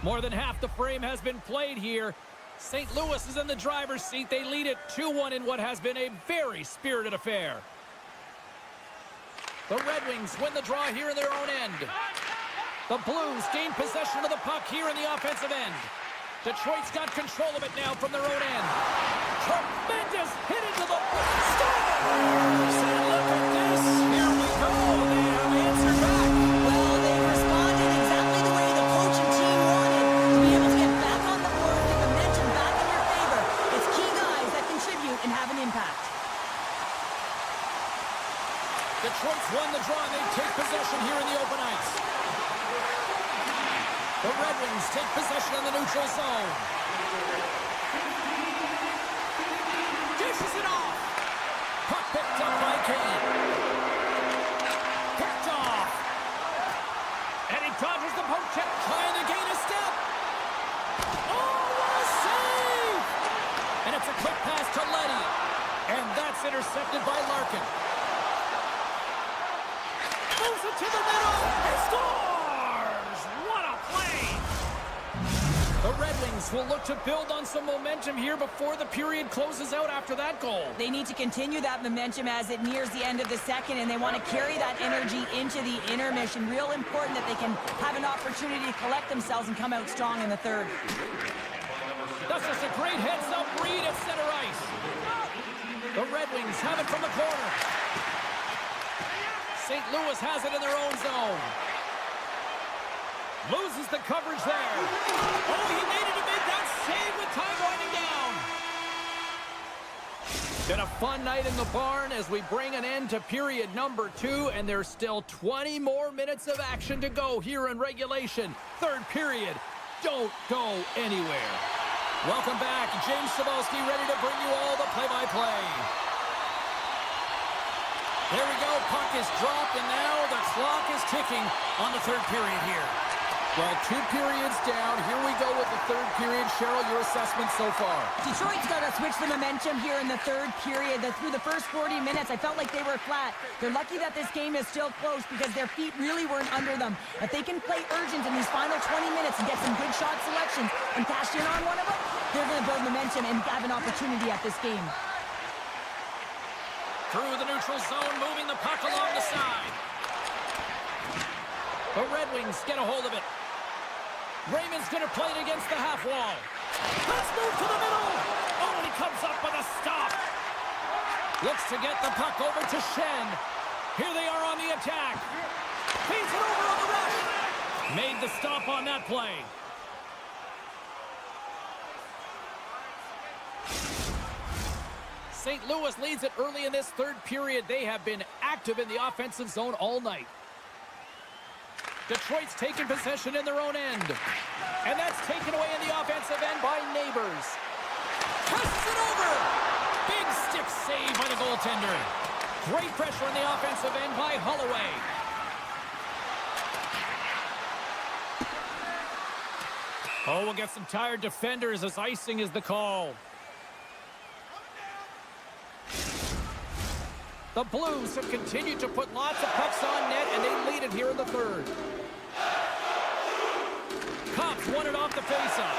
More than half the frame has been played here. St. Louis is in the driver's seat. They lead it 2-1 in what has been a very spirited affair. The Red Wings win the draw here in their own end. The Blues gain possession of the puck here in the offensive end. Detroit's got control of it now from their own end. Tremendous hit into the Stars! And look at this. Here we go. They have answered back. Well, they responded exactly the way the coach and team wanted. To be able to get back on the board, get the momentum back in your favor. It's key guys that contribute and have an impact. Detroit's won the draw. They take possession here in the open ice. The Red Wings take possession in the neutral zone. Dishes it off. Puck picked up by Kane. Picked off. And he dodges the poke check, trying to gain a step. Oh, what a save! And it's a quick pass to Leddy. And that's intercepted by Larkin. Moves it to the middle. He scores! What a play! The Red Wings will look to build on some momentum here before the period closes out after that goal. They need to continue that momentum as it nears the end of the second, and they want to carry that energy into the intermission. Real important that they can have an opportunity to collect themselves and come out strong in the third. That's just a great heads-up read at center ice. The Red Wings have it from the corner. St. Louis has it in their own zone. Loses the coverage there. Oh, he made it to make that save with time winding down. Been a fun night in the barn as we bring an end to period number 2, and there's still 20 more minutes of action to go here in regulation. Third period. Don't go anywhere. Welcome back. James Cebulski ready to bring you all the play-by-play. There we go, puck is dropped, and now the clock is ticking on the third period here. Well, 2 periods down. Here we go with the third period. Cheryl, your assessment so far? Detroit's got to switch the momentum here in the third period. Through the first 40 minutes, I felt like they were flat. They're lucky that this game is still close because their feet really weren't under them. If they can play urgent in these final 20 minutes and get some good shot selections and cash in on one of them, they're going to build momentum and have an opportunity at this game. Through the neutral zone, moving the puck along the side. The Red Wings get a hold of it. Raymond's going to play it against the half wall. Let's move to the middle. Oh, and he comes up with a stop. Looks to get the puck over to Shin. Here they are on the attack. Feeds it over on the rush. Made the stop on that play. St. Louis leads it early in this third period. They have been active in the offensive zone all night. Detroit's taken possession in their own end. And that's taken away in the offensive end by Neighbors. Passes it over! Big stick save by the goaltender. Great pressure on the offensive end by Holloway. Oh, we'll get some tired defenders as icing is the call. The Blues have continued to put lots of pucks on net, and they lead it here in the third. Cops won it off the faceoff.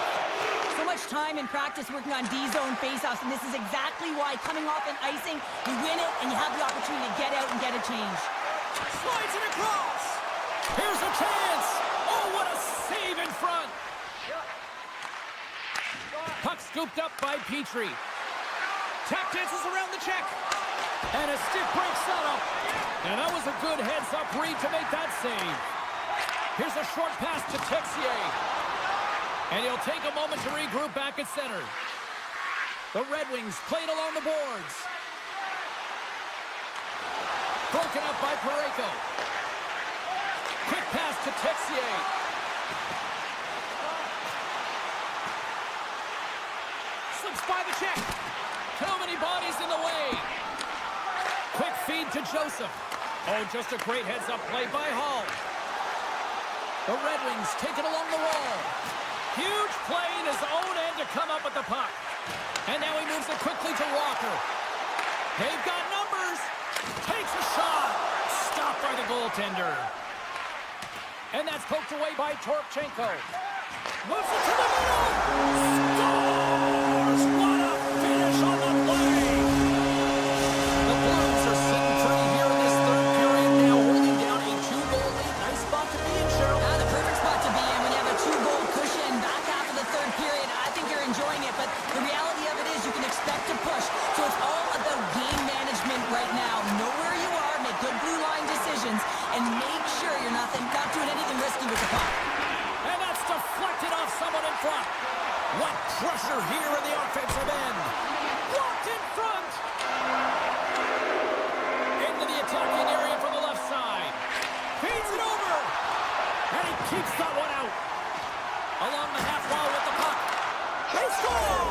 So much time in practice working on D-zone faceoffs, and this is exactly why coming off an icing, you win it, and you have the opportunity to get out and get a change. Slides it across. Here's a chance. Oh, what a save in front. Puck Puck scooped up by Petrie. Tap dances around the check. And a stick break setup. And that was a good heads-up read to make that save. Here's a short pass to Texier. And he'll take a moment to regroup back at center. The Red Wings played along the boards. Broken up by Parayko. Quick pass to Texier. Slips by the check. Too many bodies in the way. Quick feed to Joseph. Oh, just a great heads-up play by Hall. The Red Wings take it along the wall. Huge play in his own end to come up with the puck. And now he moves it quickly to Walker. They've got numbers. Takes a shot. Stopped by the goaltender. And that's poked away by Torpchenko. Moves it to the middle. Scores! What a finish on the play. The Blues are sitting pretty here in this third period, now holding down a 2-goal lead. Nice spot to be in, Cheryl. The perfect spot to be in when you have a 2-goal cushion back half of the third period. I think you're enjoying it, but the reality of it is you can expect to push. So it's all about game management right now. Know where you are, make good blue line decisions, and make sure you're not doing anything risky with the puck. And that's deflected off someone in front. What pressure here in the offensive end. Blocked in front. Into the attacking area from the left side. Feeds it over. And he keeps that one out. Along the half wall with the puck. They score!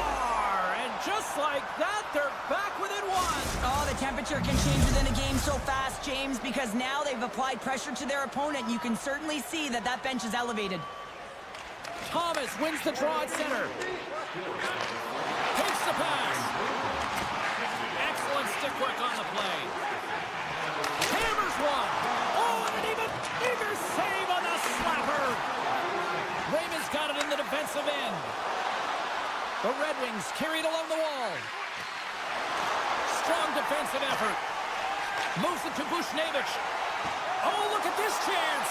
And just like that, they're back within one. Oh, the temperature can change within a game so fast, James, because now they've applied pressure to their opponent. You can certainly see that that bench is elevated. Thomas wins the draw at center. Takes the pass. Excellent stick work on the play. Hammers one. Oh, and an even bigger save on the slapper. Raymond's got it in the defensive end. The Red Wings carried along the wall. Strong defensive effort. Moves it to Bushnevich. Oh, look at this chance.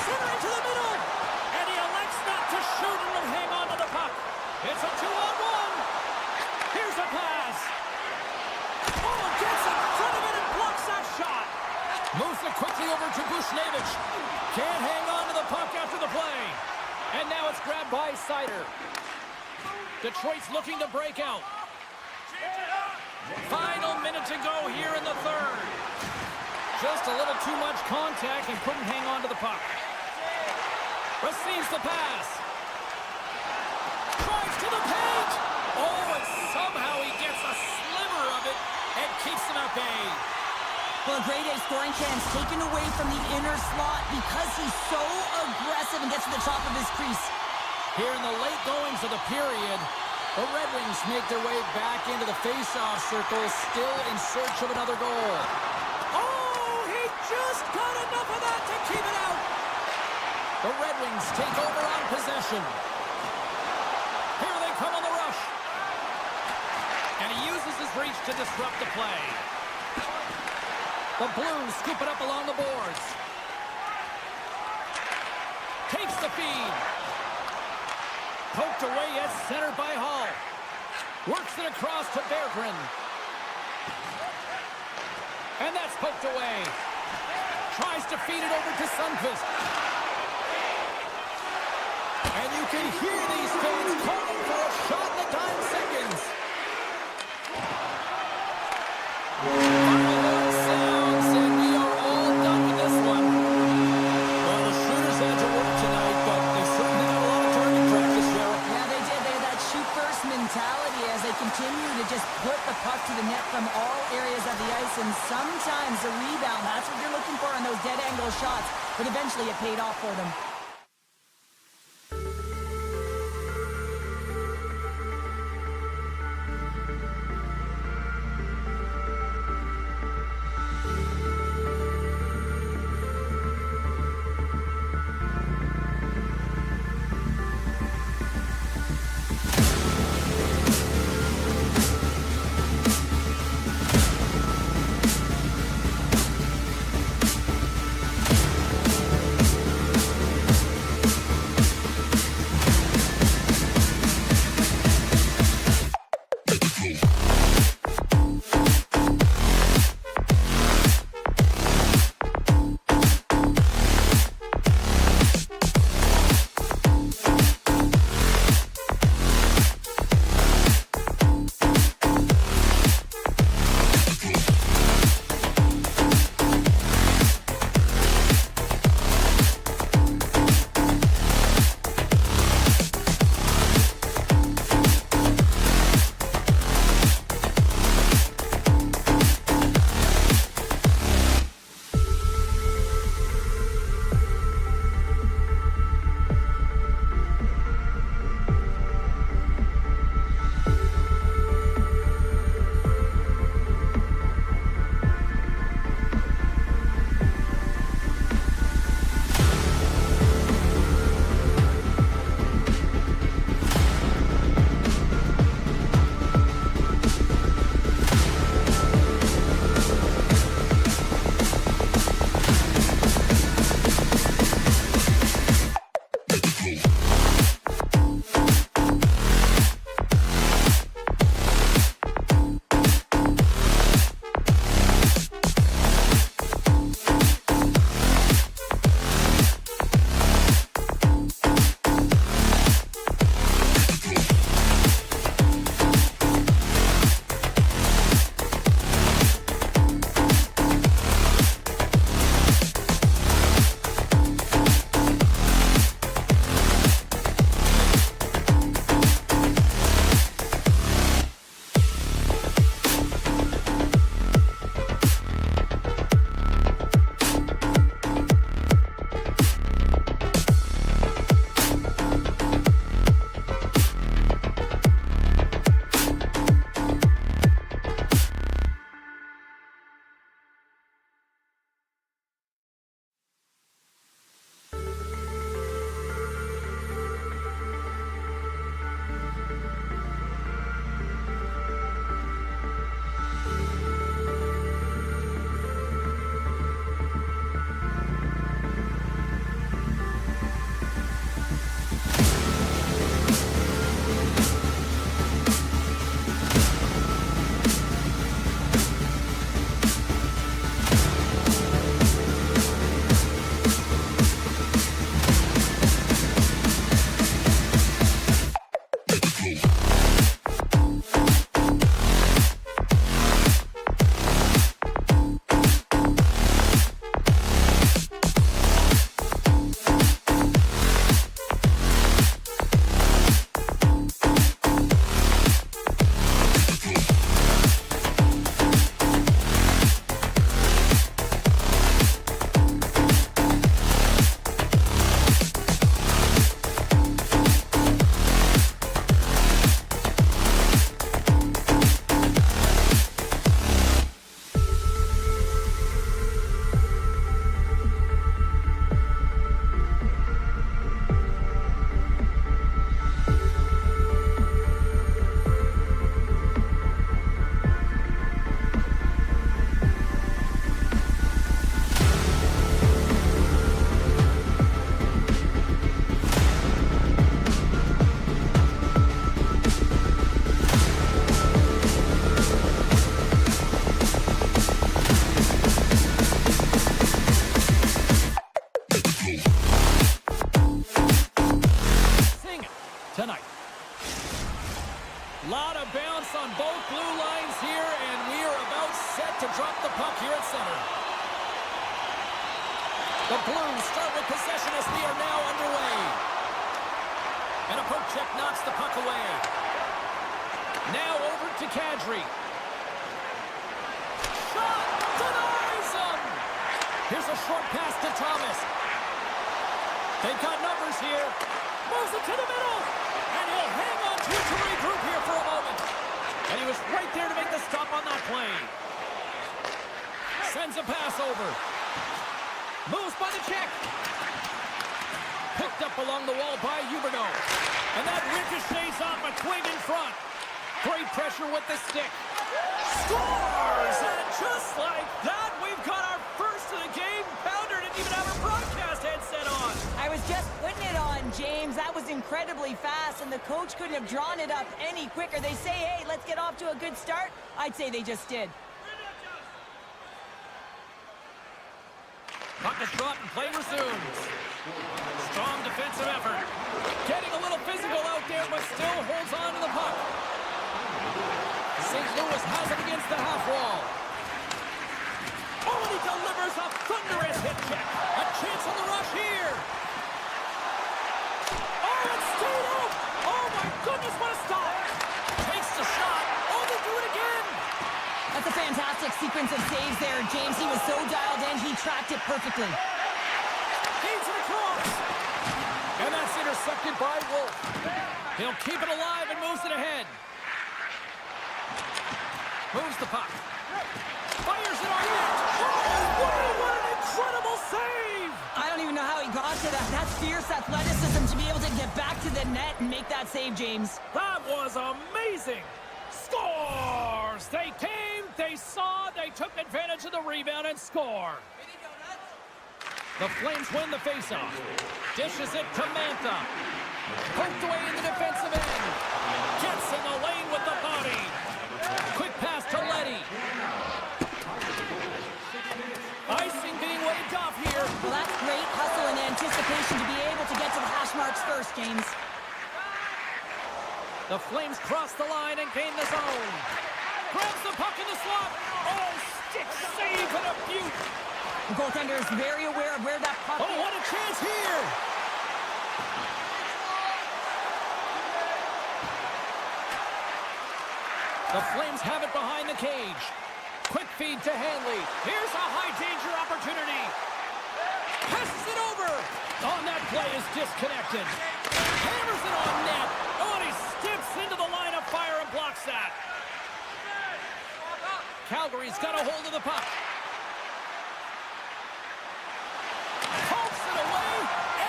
Center into the middle. And he elects not to shoot and will hang on to the puck. It's a 2-on-1. Here's a pass. Oh, gets in front of it and blocks that shot. Moves it quickly over to Bushnevich. Can't hang on to the puck after the play. And now it's grabbed by Sider. Detroit's looking to break out. Final minute to go here in the third. Just a little too much contact and couldn't hang on to the puck. Receives the pass. Drives to the paint. Oh, and somehow he gets a sliver of it and keeps him at bay. Well, a great A scoring chance taken away from the inner slot because he's so aggressive and gets to the top of his crease. Here in the late goings of the period, the Red Wings make their way back into the face-off circle, still in search of another goal. Oh, he just got enough of that to keep it out. The Red Wings take over on possession. Here they come on the rush. And he uses his reach to disrupt the play. The Blues scoop it up along the boards. Takes the feed. Poked away at center by Hall. Works it across to Berggren. And that's poked away. Tries to feed it over to Sundqvist. And you can hear these fans calling for a shot in the dying seconds. Final horn sounds, and we are all done with this one. Well, the shooters had to work tonight, but they certainly got a lot of target practice here. Yeah, they did. They had that shoot-first mentality as they continue to just put the puck to the net from all areas of the ice, and sometimes a rebound. That's what you're looking for on those dead-angle shots, but eventually it paid off for them. at center. The Blues start with possession as we are now underway. And a poke check knocks the puck away. Now over to Kadri. Shot! Denies him! Here's a short pass to Thomas. They've got numbers here. Moves it to the middle. And he'll hang on to it to regroup here for a moment. And he was right there to make the stop on that play. Sends a pass over. Moves by the check. Picked up along the wall by Huberdeau. And that ricochets off a twig in front. Great pressure with the stick. Scores! And just like that, we've got our first of the game. Pounder didn't even have her broadcast headset on. I was just putting it on, James. That was incredibly fast, and the coach couldn't have drawn it up any quicker. They say, hey, let's get off to a good start. I'd say they just did. Puck is dropped and play resumes. Strong defensive effort. Getting a little physical out there, but still holds on to the puck. St. Louis has it against the half wall. Oh, he delivers a thunderous hit check. A chance on the rush here. Oh, it's stayed out. Oh, my goodness, what a stop. Takes the shot. Oh, they do it again. That's a fantastic sequence of saves there, James. He was so dialed in, he tracked it perfectly. Feeds it across. And that's intercepted by Wolf. He'll keep it alive and moves it ahead. Moves the puck. Fires it on net. Oh, what an incredible save! I don't even know how he got to that. That's fierce athleticism to be able to get back to the net and make that save, James. That was amazing. Scores! They came, they saw, they took advantage of the rebound and score. The Flames win the faceoff. Dishes it to Mantha. Poked away in the defensive end. Gets in the lane with the body. Quick pass to Leddy. Icing being waved off here. Well, that's great hustle and anticipation to be able to get to the hash marks first, James. The Flames cross the line and gain the zone. Grabs the puck in the slot. Oh, stick save and a beaut. The goaltender is very aware of where that puck is. Oh, what a chance here. The Flames have it behind the cage. Quick feed to Hanley. Here's a high-danger opportunity. Passes it over. On that play is disconnected. Hammers it on net. Oh, and he steps into the line of fire and blocks that. Calgary's got a hold of the puck. Pokes it away.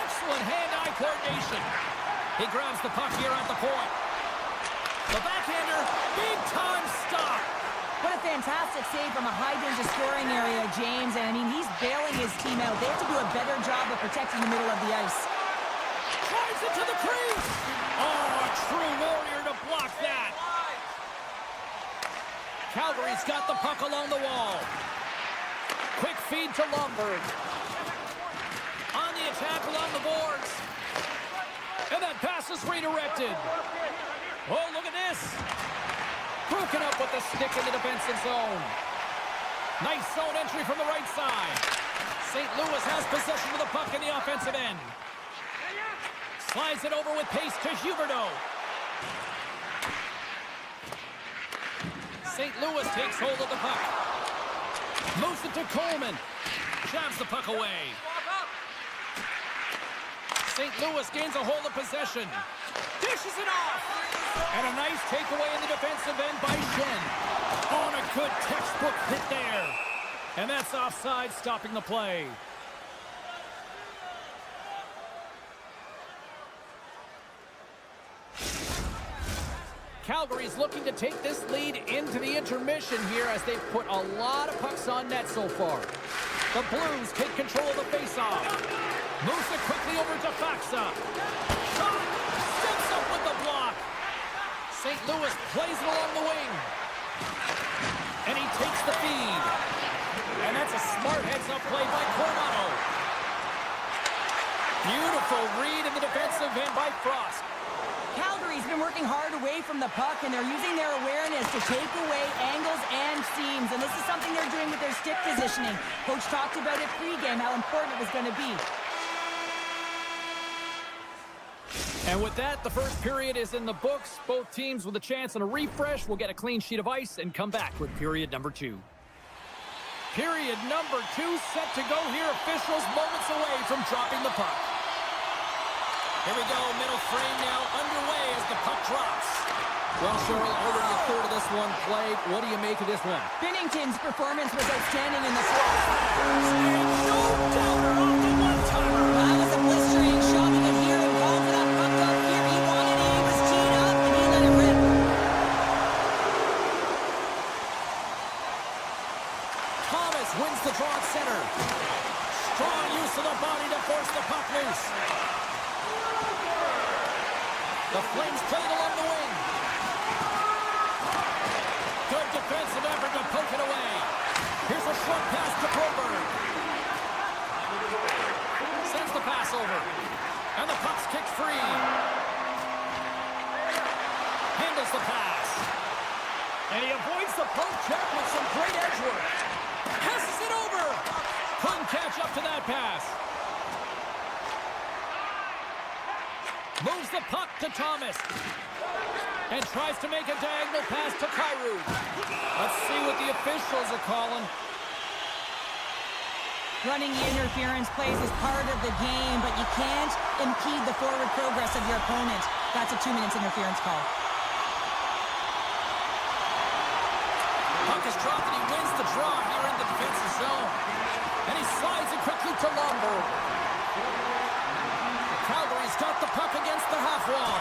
Excellent hand-eye coordination. He grabs the puck here at the point. The backhander, big-time stop. What a fantastic save from a high-danger scoring area, James. And, I mean, he's bailing his team out. They have to do a better job of protecting the middle of the ice. Drives it to the crease. Oh, a true warrior to block that. Calgary's got the puck along the wall. Quick feed to Lomberg. On the attack along the boards. And that pass is redirected. Oh, look at this. Broken up with the stick in the defensive zone. Nice zone entry from the right side. St. Louis has possession of the puck in the offensive end. Slides it over with pace to Huberdeau. St. Louis takes hold of the puck. Moves it to Coleman. Jabs the puck away. St. Louis gains a hold of possession. Dishes it off. And a nice takeaway in the defensive end by Shin. On a good textbook hit there. And that's offside, stopping the play. Calgary's looking to take this lead into the intermission here as they've put a lot of pucks on net so far. The Blues take control of the faceoff. Moves it quickly over to Faxa. Shot! Steps up with the block. St. Louis plays it along the wing. And he takes the feed. And that's a smart heads-up play by Coronado. Beautiful read in the defensive end by Frost. Calgary's been working hard away from the puck, and they're using their awareness to take away angles and seams, and this is something they're doing with their stick positioning. Coach talked about it pregame, how important it was going to be. And with that, the first period is in the books. Both teams with a chance and a refresh will get a clean sheet of ice and come back with period number 2. Period number 2 set to go here. Officials moments away from dropping the puck. Here we go, middle frame now underway as the puck drops. Well, Cheryl, already a third of this one played. What do you make of this one? Binnington's performance was outstanding in the fourth. And no doubter off the one-timer. That was a blistering shot. You could hear him call for that puck up here. He wanted it. He was teed up, and he let it rip. Thomas wins the draw at center. Strong use of the body to force the puck loose. The Flames played along the wing. Good defensive effort to poke it away. Here's a short pass to Broberg. Sends the pass over. And the puck's kicked free. Handles the pass. And he avoids the poke check with some great edge work. Passes it over. Couldn't catch up to that pass. Moves the puck to Thomas. And tries to make a diagonal pass to Kyrou. Let's see what the officials are calling. Running interference plays is part of the game, but you can't impede the forward progress of your opponent. That's a 2 minutes interference call. Puck is dropped and he wins the draw here in the defensive zone. And he slides it quickly to Limbo. Calgary's got the puck against the half wall.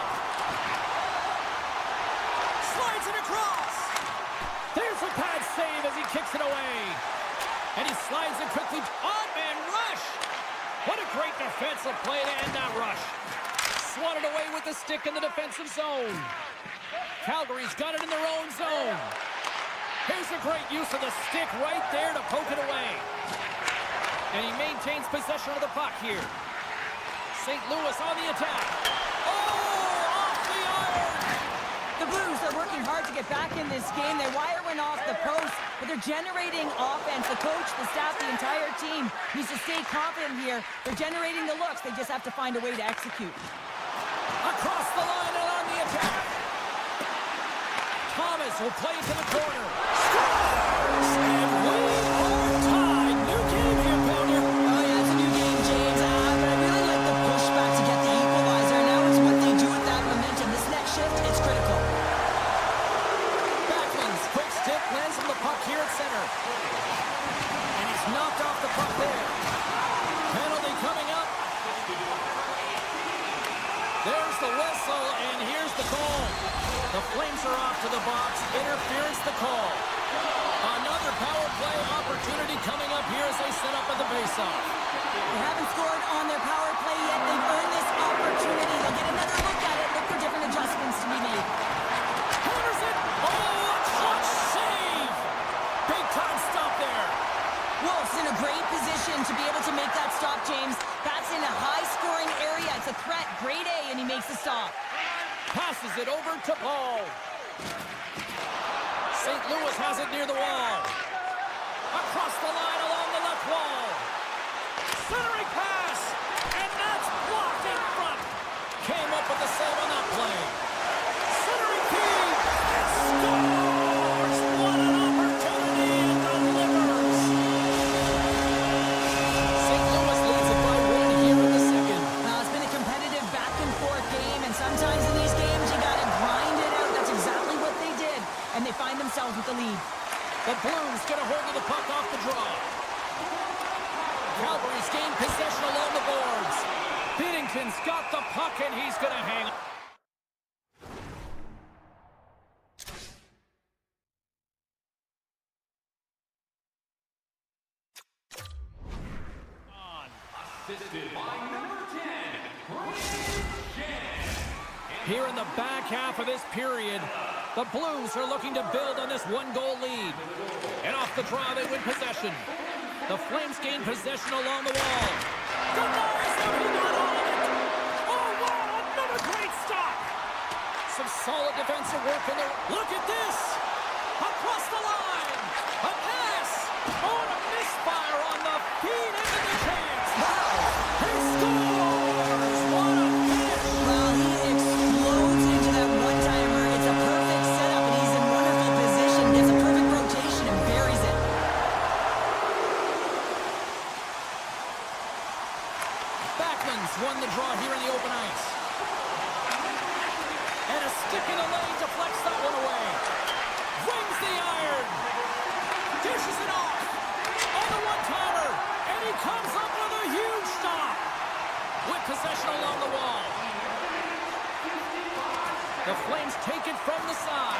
Slides it across. There's a pad save as he kicks it away. And he slides it quickly up and rush. What a great defensive play to end that rush. Swatted away with the stick in the defensive zone. Calgary's got it in their own zone. Here's a great use of the stick right there to poke it away. And he maintains possession of the puck here. St. Louis on the attack. Oh, off the iron. The Blues are working hard to get back in this game. Their wire went off the post, but they're generating offense. The coach, the staff, the entire team needs to stay confident here. They're generating the looks. They just have to find a way to execute. Across the line and on the attack. Thomas will play to the corner. Scores! And we are tied. New game here, Pounder. Oh, yeah, it's a new game, James. But I really like the pushback to get the equalizer. Now it's what they do with that momentum. This next shift, it's critical. Backlund's quick stick lands on the puck here at center. And he's knocked off the puck there. Penalty coming up. There's the whistle, and here's the call. The Flames are off to the box. Interference the call. Another power play opportunity coming up here as they set up at the faceoff. They haven't scored on their power play yet. They've earned this opportunity. They'll get another look at it. Look for different adjustments to be made. Corners it. Oh, a clutch save. Big time stop there. Wolf's in a great position to be able to make that stop, James. That's in a high-scoring area. It's a threat. Grade A, and he makes the stop. Passes it over to Paul. St. Louis has it near the wall. Across the line along the left wall. Centering pass. And that's blocked in front. Came up with the save on that play. Centering feed. And scores. What an opportunity and delivers. St. Louis leads it by 1 here in the second. Now, it's been a competitive back-and-forth game, and sometimes in these games, you got to grind it out. That's exactly what they did, and they find themselves with the lead. The Blues get a hold of the puck off the draw. Calgary's gained possession along the boards. Binnington's got the puck, and he's going to hang on. Assisted by number 10, Shin. Here in the back half of this period, the Blues are looking to build on this one-goal lead. And off the draw, they win possession. The Flames gain possession along the wall. Denies them, he got all of it! Oh, wow, another great stop! Solid defensive work in the... Look at this! Across the line! A pass! Oh, and a misfire on the feed into the chance! Wow! He scores! What a finish! Well, he explodes into that one-timer. It's a perfect setup, and he's in wonderful position. Gets a perfect rotation and buries it. Backman's won the draw here in the open ice. And a stick in the lane deflects that one away. Rings the iron. Dishes it off. On the one-timer. And he comes up with a huge stop. With possession along the wall. The Flames take it from the side.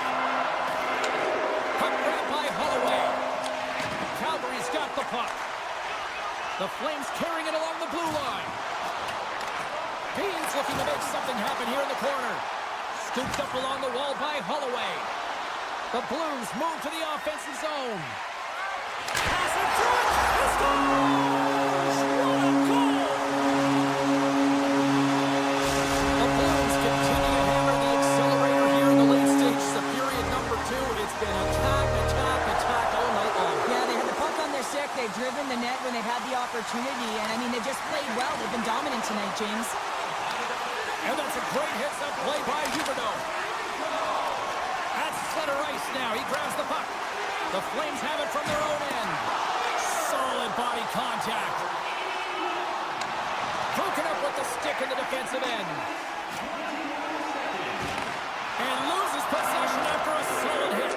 Puck grab by Holloway. Calgary's got the puck. The Flames carrying it along the blue line. Beans looking to make something happen here in the corner. Scooped up along the wall by Holloway. The Blues move to the offensive zone. Pass it through it. He scores! What a goal! The Blues continue to hammer the accelerator here in the late stages of period number 2. It's been attack, attack, attack all night long. Yeah, they had the puck on their stick. They've driven the net when they've had the opportunity. And, I mean, they've just played well. They've been dominant tonight, James. And that's a great hits-up play by Huberdeau. At center ice now. He grabs the puck. The Flames have it from their own end. Solid body contact. Broken up with the stick in the defensive end. And loses possession after a solid hit.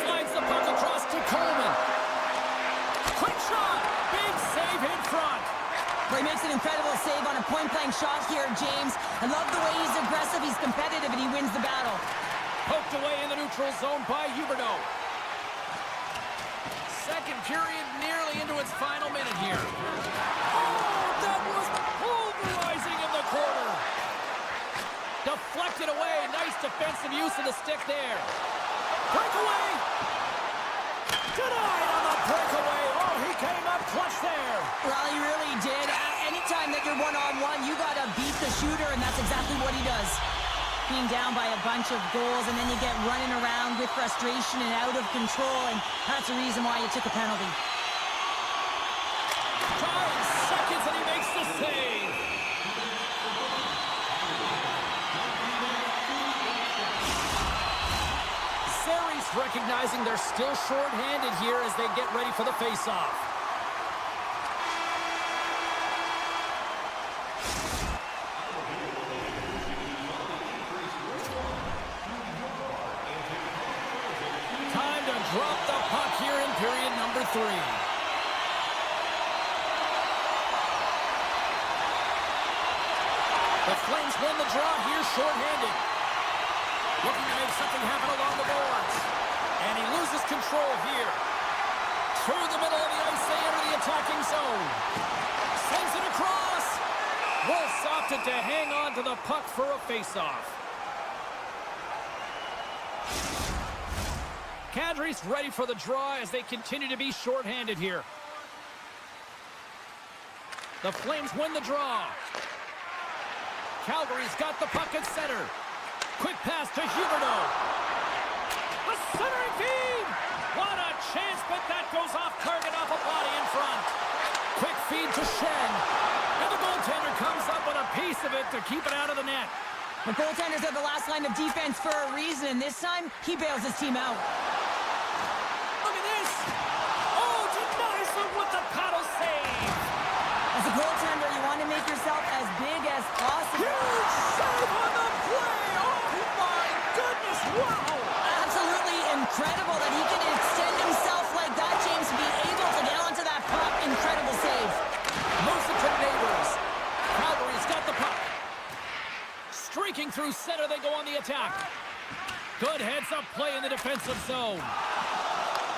Slides the puck across to Coleman. Quick shot. Big save in front. Well, he makes an incredible save on a point-blank shot here, James. I love the way he's aggressive, he's competitive, and he wins the battle. Poked away in the neutral zone by Huberdeau. Second period nearly into its final minute here. Oh, that was pulverizing in the corner. Deflected away. Nice defensive use of the stick there. Breakaway. Denied on the breakaway. Oh, he came up clutch there. Well, he really did. Anytime that you're one-on-one, you got to beat the shooter, and that's exactly what he does. Being down by a bunch of goals, and then you get running around with frustration and out of control, and that's the reason why you took a penalty. 5 seconds, and he makes the save. Series recognizing they're still short-handed here as they get ready for the face-off. Time to drop the puck here in period number 3. The Flames win the draw here short-handed. Looking to make something happen along the boards. And he loses control here. Through the middle of the ice, they enter the attacking zone. Sends it across. Wolves opted to hang on to the puck for a face-off. Calgary's ready for the draw as they continue to be short-handed here. The Flames win the draw. Calgary's got the puck at center. Quick pass to Huberdeau. A centering feed. What a chance, but that goes off target off a body in front. Quick feed to Shin. And the goaltender comes up with a piece of it to keep it out of the net. The goaltenders are the last line of defense for a reason, and this time, he bails his team out. Look at this. Oh, denies him with the paddle save. As a goaltender, you want to make yourself as big as possible. Huge save on the play. Oh, my goodness. Wow. Absolutely incredible that he can extend himself like that, James, to be able to get onto that puck. Incredible save. Moves it to neighbors. Calgary's got the puck. Streaking through center, they go on the attack. Good heads-up play in the defensive zone.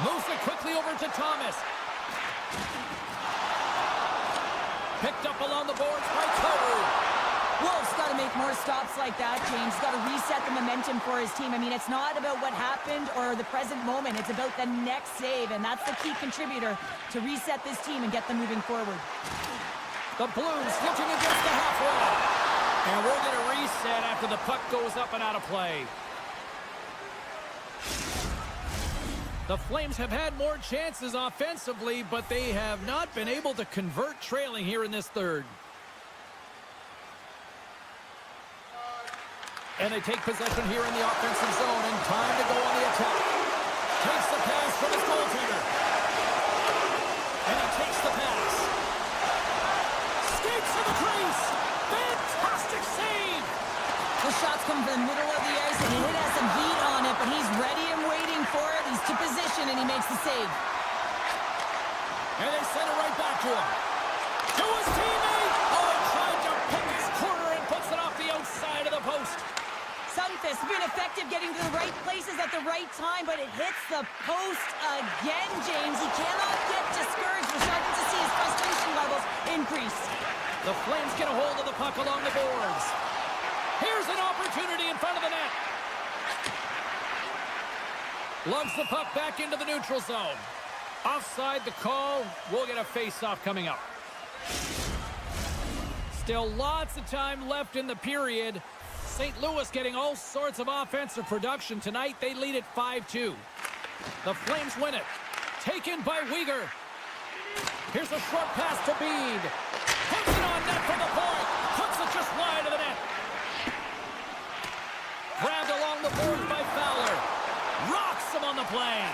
Moves it quickly over to Thomas. Picked up along the boards by Calgary. Wolves got to make more stops like that, James. Got to reset the momentum for his team. I mean, it's not about what happened or the present moment. It's about the next save, and that's the key contributor to reset this team and get them moving forward. The Blues looking against the half wall. And we're going to reset after the puck goes up and out of play. The Flames have had more chances offensively, but they have not been able to convert trailing here in this third. And they take possession here in the offensive zone, and time to go on the attack. Takes the pass from his goaltender. And he takes the pass. Skates to the crease. Fantastic save. The shots come from the middle of the ice, and he has some heat on it, but he's ready and waiting for it. He's to position, and he makes the save. And they send it right back to him. To his teammate. Oh, tried to pick his corner and puts it off the outside of the post. Sunfist been effective getting to the right places at the right time, but it hits the post again, James. He cannot get discouraged. We're starting to see his frustration levels increase. The Flames get a hold of the puck along the boards. Here's an opportunity in front of the net. Lugs the puck back into the neutral zone. Offside the call. We'll get a face-off coming up. Still lots of time left in the period. St. Louis getting all sorts of offensive production tonight. They lead at 5-2. The Flames win it. Taken by Weegar. Here's a short pass to Bede. Puts it on net from the point. Puts it just wide of the net. Grabbed along the board by Fowler. Rocks him on the play.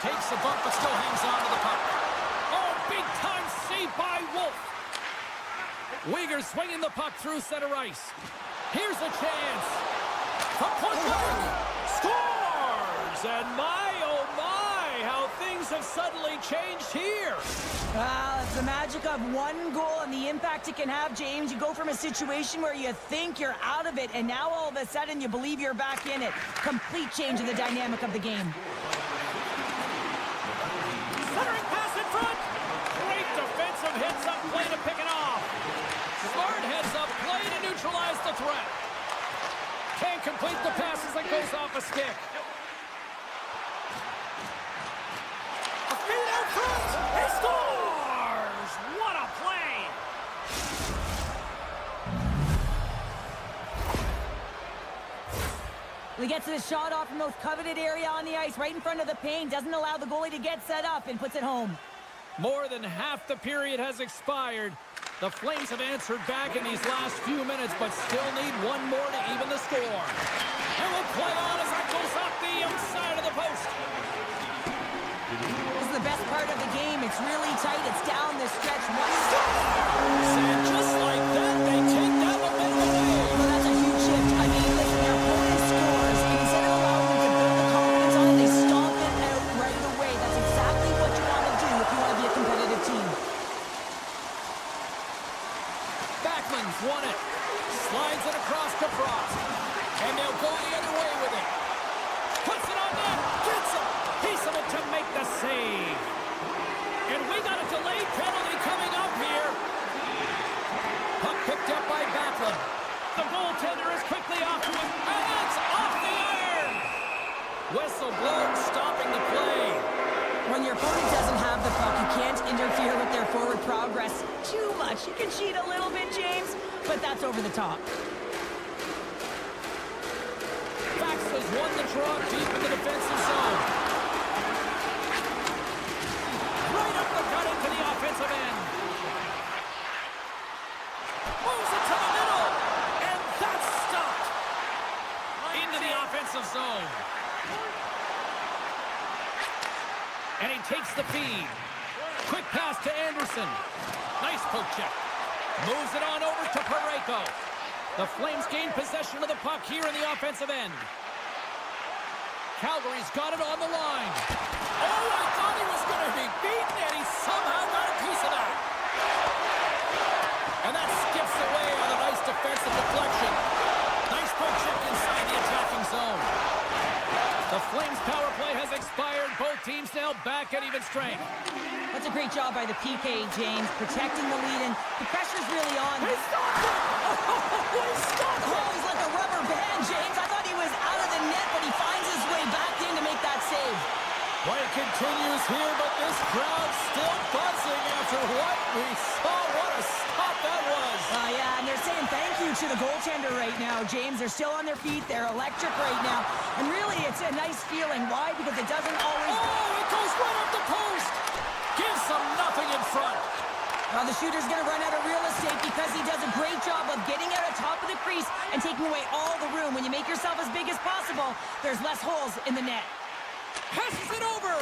Takes the bump but still hangs on to the puck. Oh, big time save by Wolf. Weegar swinging the puck through center ice. Here's a chance. From point blank. Scores! And my, oh my, how things have suddenly changed here. Well, it's the magic of one goal and the impact it can have, James. You go from a situation where you think you're out of it, and now all of a sudden you believe you're back in it. Complete change in the dynamic of the game. Centering pass in front. Great defensive hits up play to pick it off. Smart heads up play to neutralize the threat. Can't complete the pass as it goes off a stick. A feed out front. He scores! What a play! He gets the shot off from the most coveted area on the ice, right in front of the paint. Doesn't allow the goalie to get set up and puts it home. More than half the period has expired. The Flames have answered back in these last few minutes, but still need one more to even the score. And we'll play on as that goes off the outside of the post. This is the best part of the game. It's really tight. It's down the stretch. And just like that, they take that momentum away. Well, that's a huge shift. I mean, listen, their opponent scores. Instead of allowing them to build the confidence on it, they stomp it out right away. That's exactly what you want to do if you want to be a competitive team. Backman's won it. Slides it across to Frost. And they'll go the other way with it. Puts it on net. Gets it. Piece of it to make the save. And we got a delayed penalty coming up here. Puck picked up by Backlund. The goaltender is quickly off to him. And it's off the iron. Whistle blown, stopping the play. When your opponent doesn't have the puck, you can't interfere with their forward progress too much. You can cheat a little bit, James, but that's over the top. Fax has won the draw deep in the defensive zone. Right up the gut into the offensive end. Moves it to the middle. And that's stopped. Into the offensive zone. And he takes the feed. Quick pass to Anderson. Nice poke check. Moves it on over to Parayko. The Flames gain possession of the puck here in the offensive end. Calgary's got it on the line. Oh, I thought he was going to be beaten, and he somehow got a piece of that. And that skips away on a nice defensive deflection. Nice poke check inside the attacking zone. The Flames' power play has expired. Both teams now back at even strength. That's a great job by the PK, James, protecting the lead, and the pressure's really on. He stopped it! Oh, he stopped it! Oh, he's like a rubber band, James. I thought he was out of the net, but he finds his way back in to make that save. Play continues here, but this crowd still buzzing after what we saw. What a stop that was. Yeah, and they're saying thank you, tribute to the goaltender right now, James. They're still on their feet. They're electric right now. And really, it's a nice feeling. Why? Because it doesn't always... Oh, it goes right up the post. Gives them nothing in front. Well, the shooter's going to run out of real estate because he does a great job of getting out of top of the crease and taking away all the room. When you make yourself as big as possible, there's less holes in the net. Passes it over.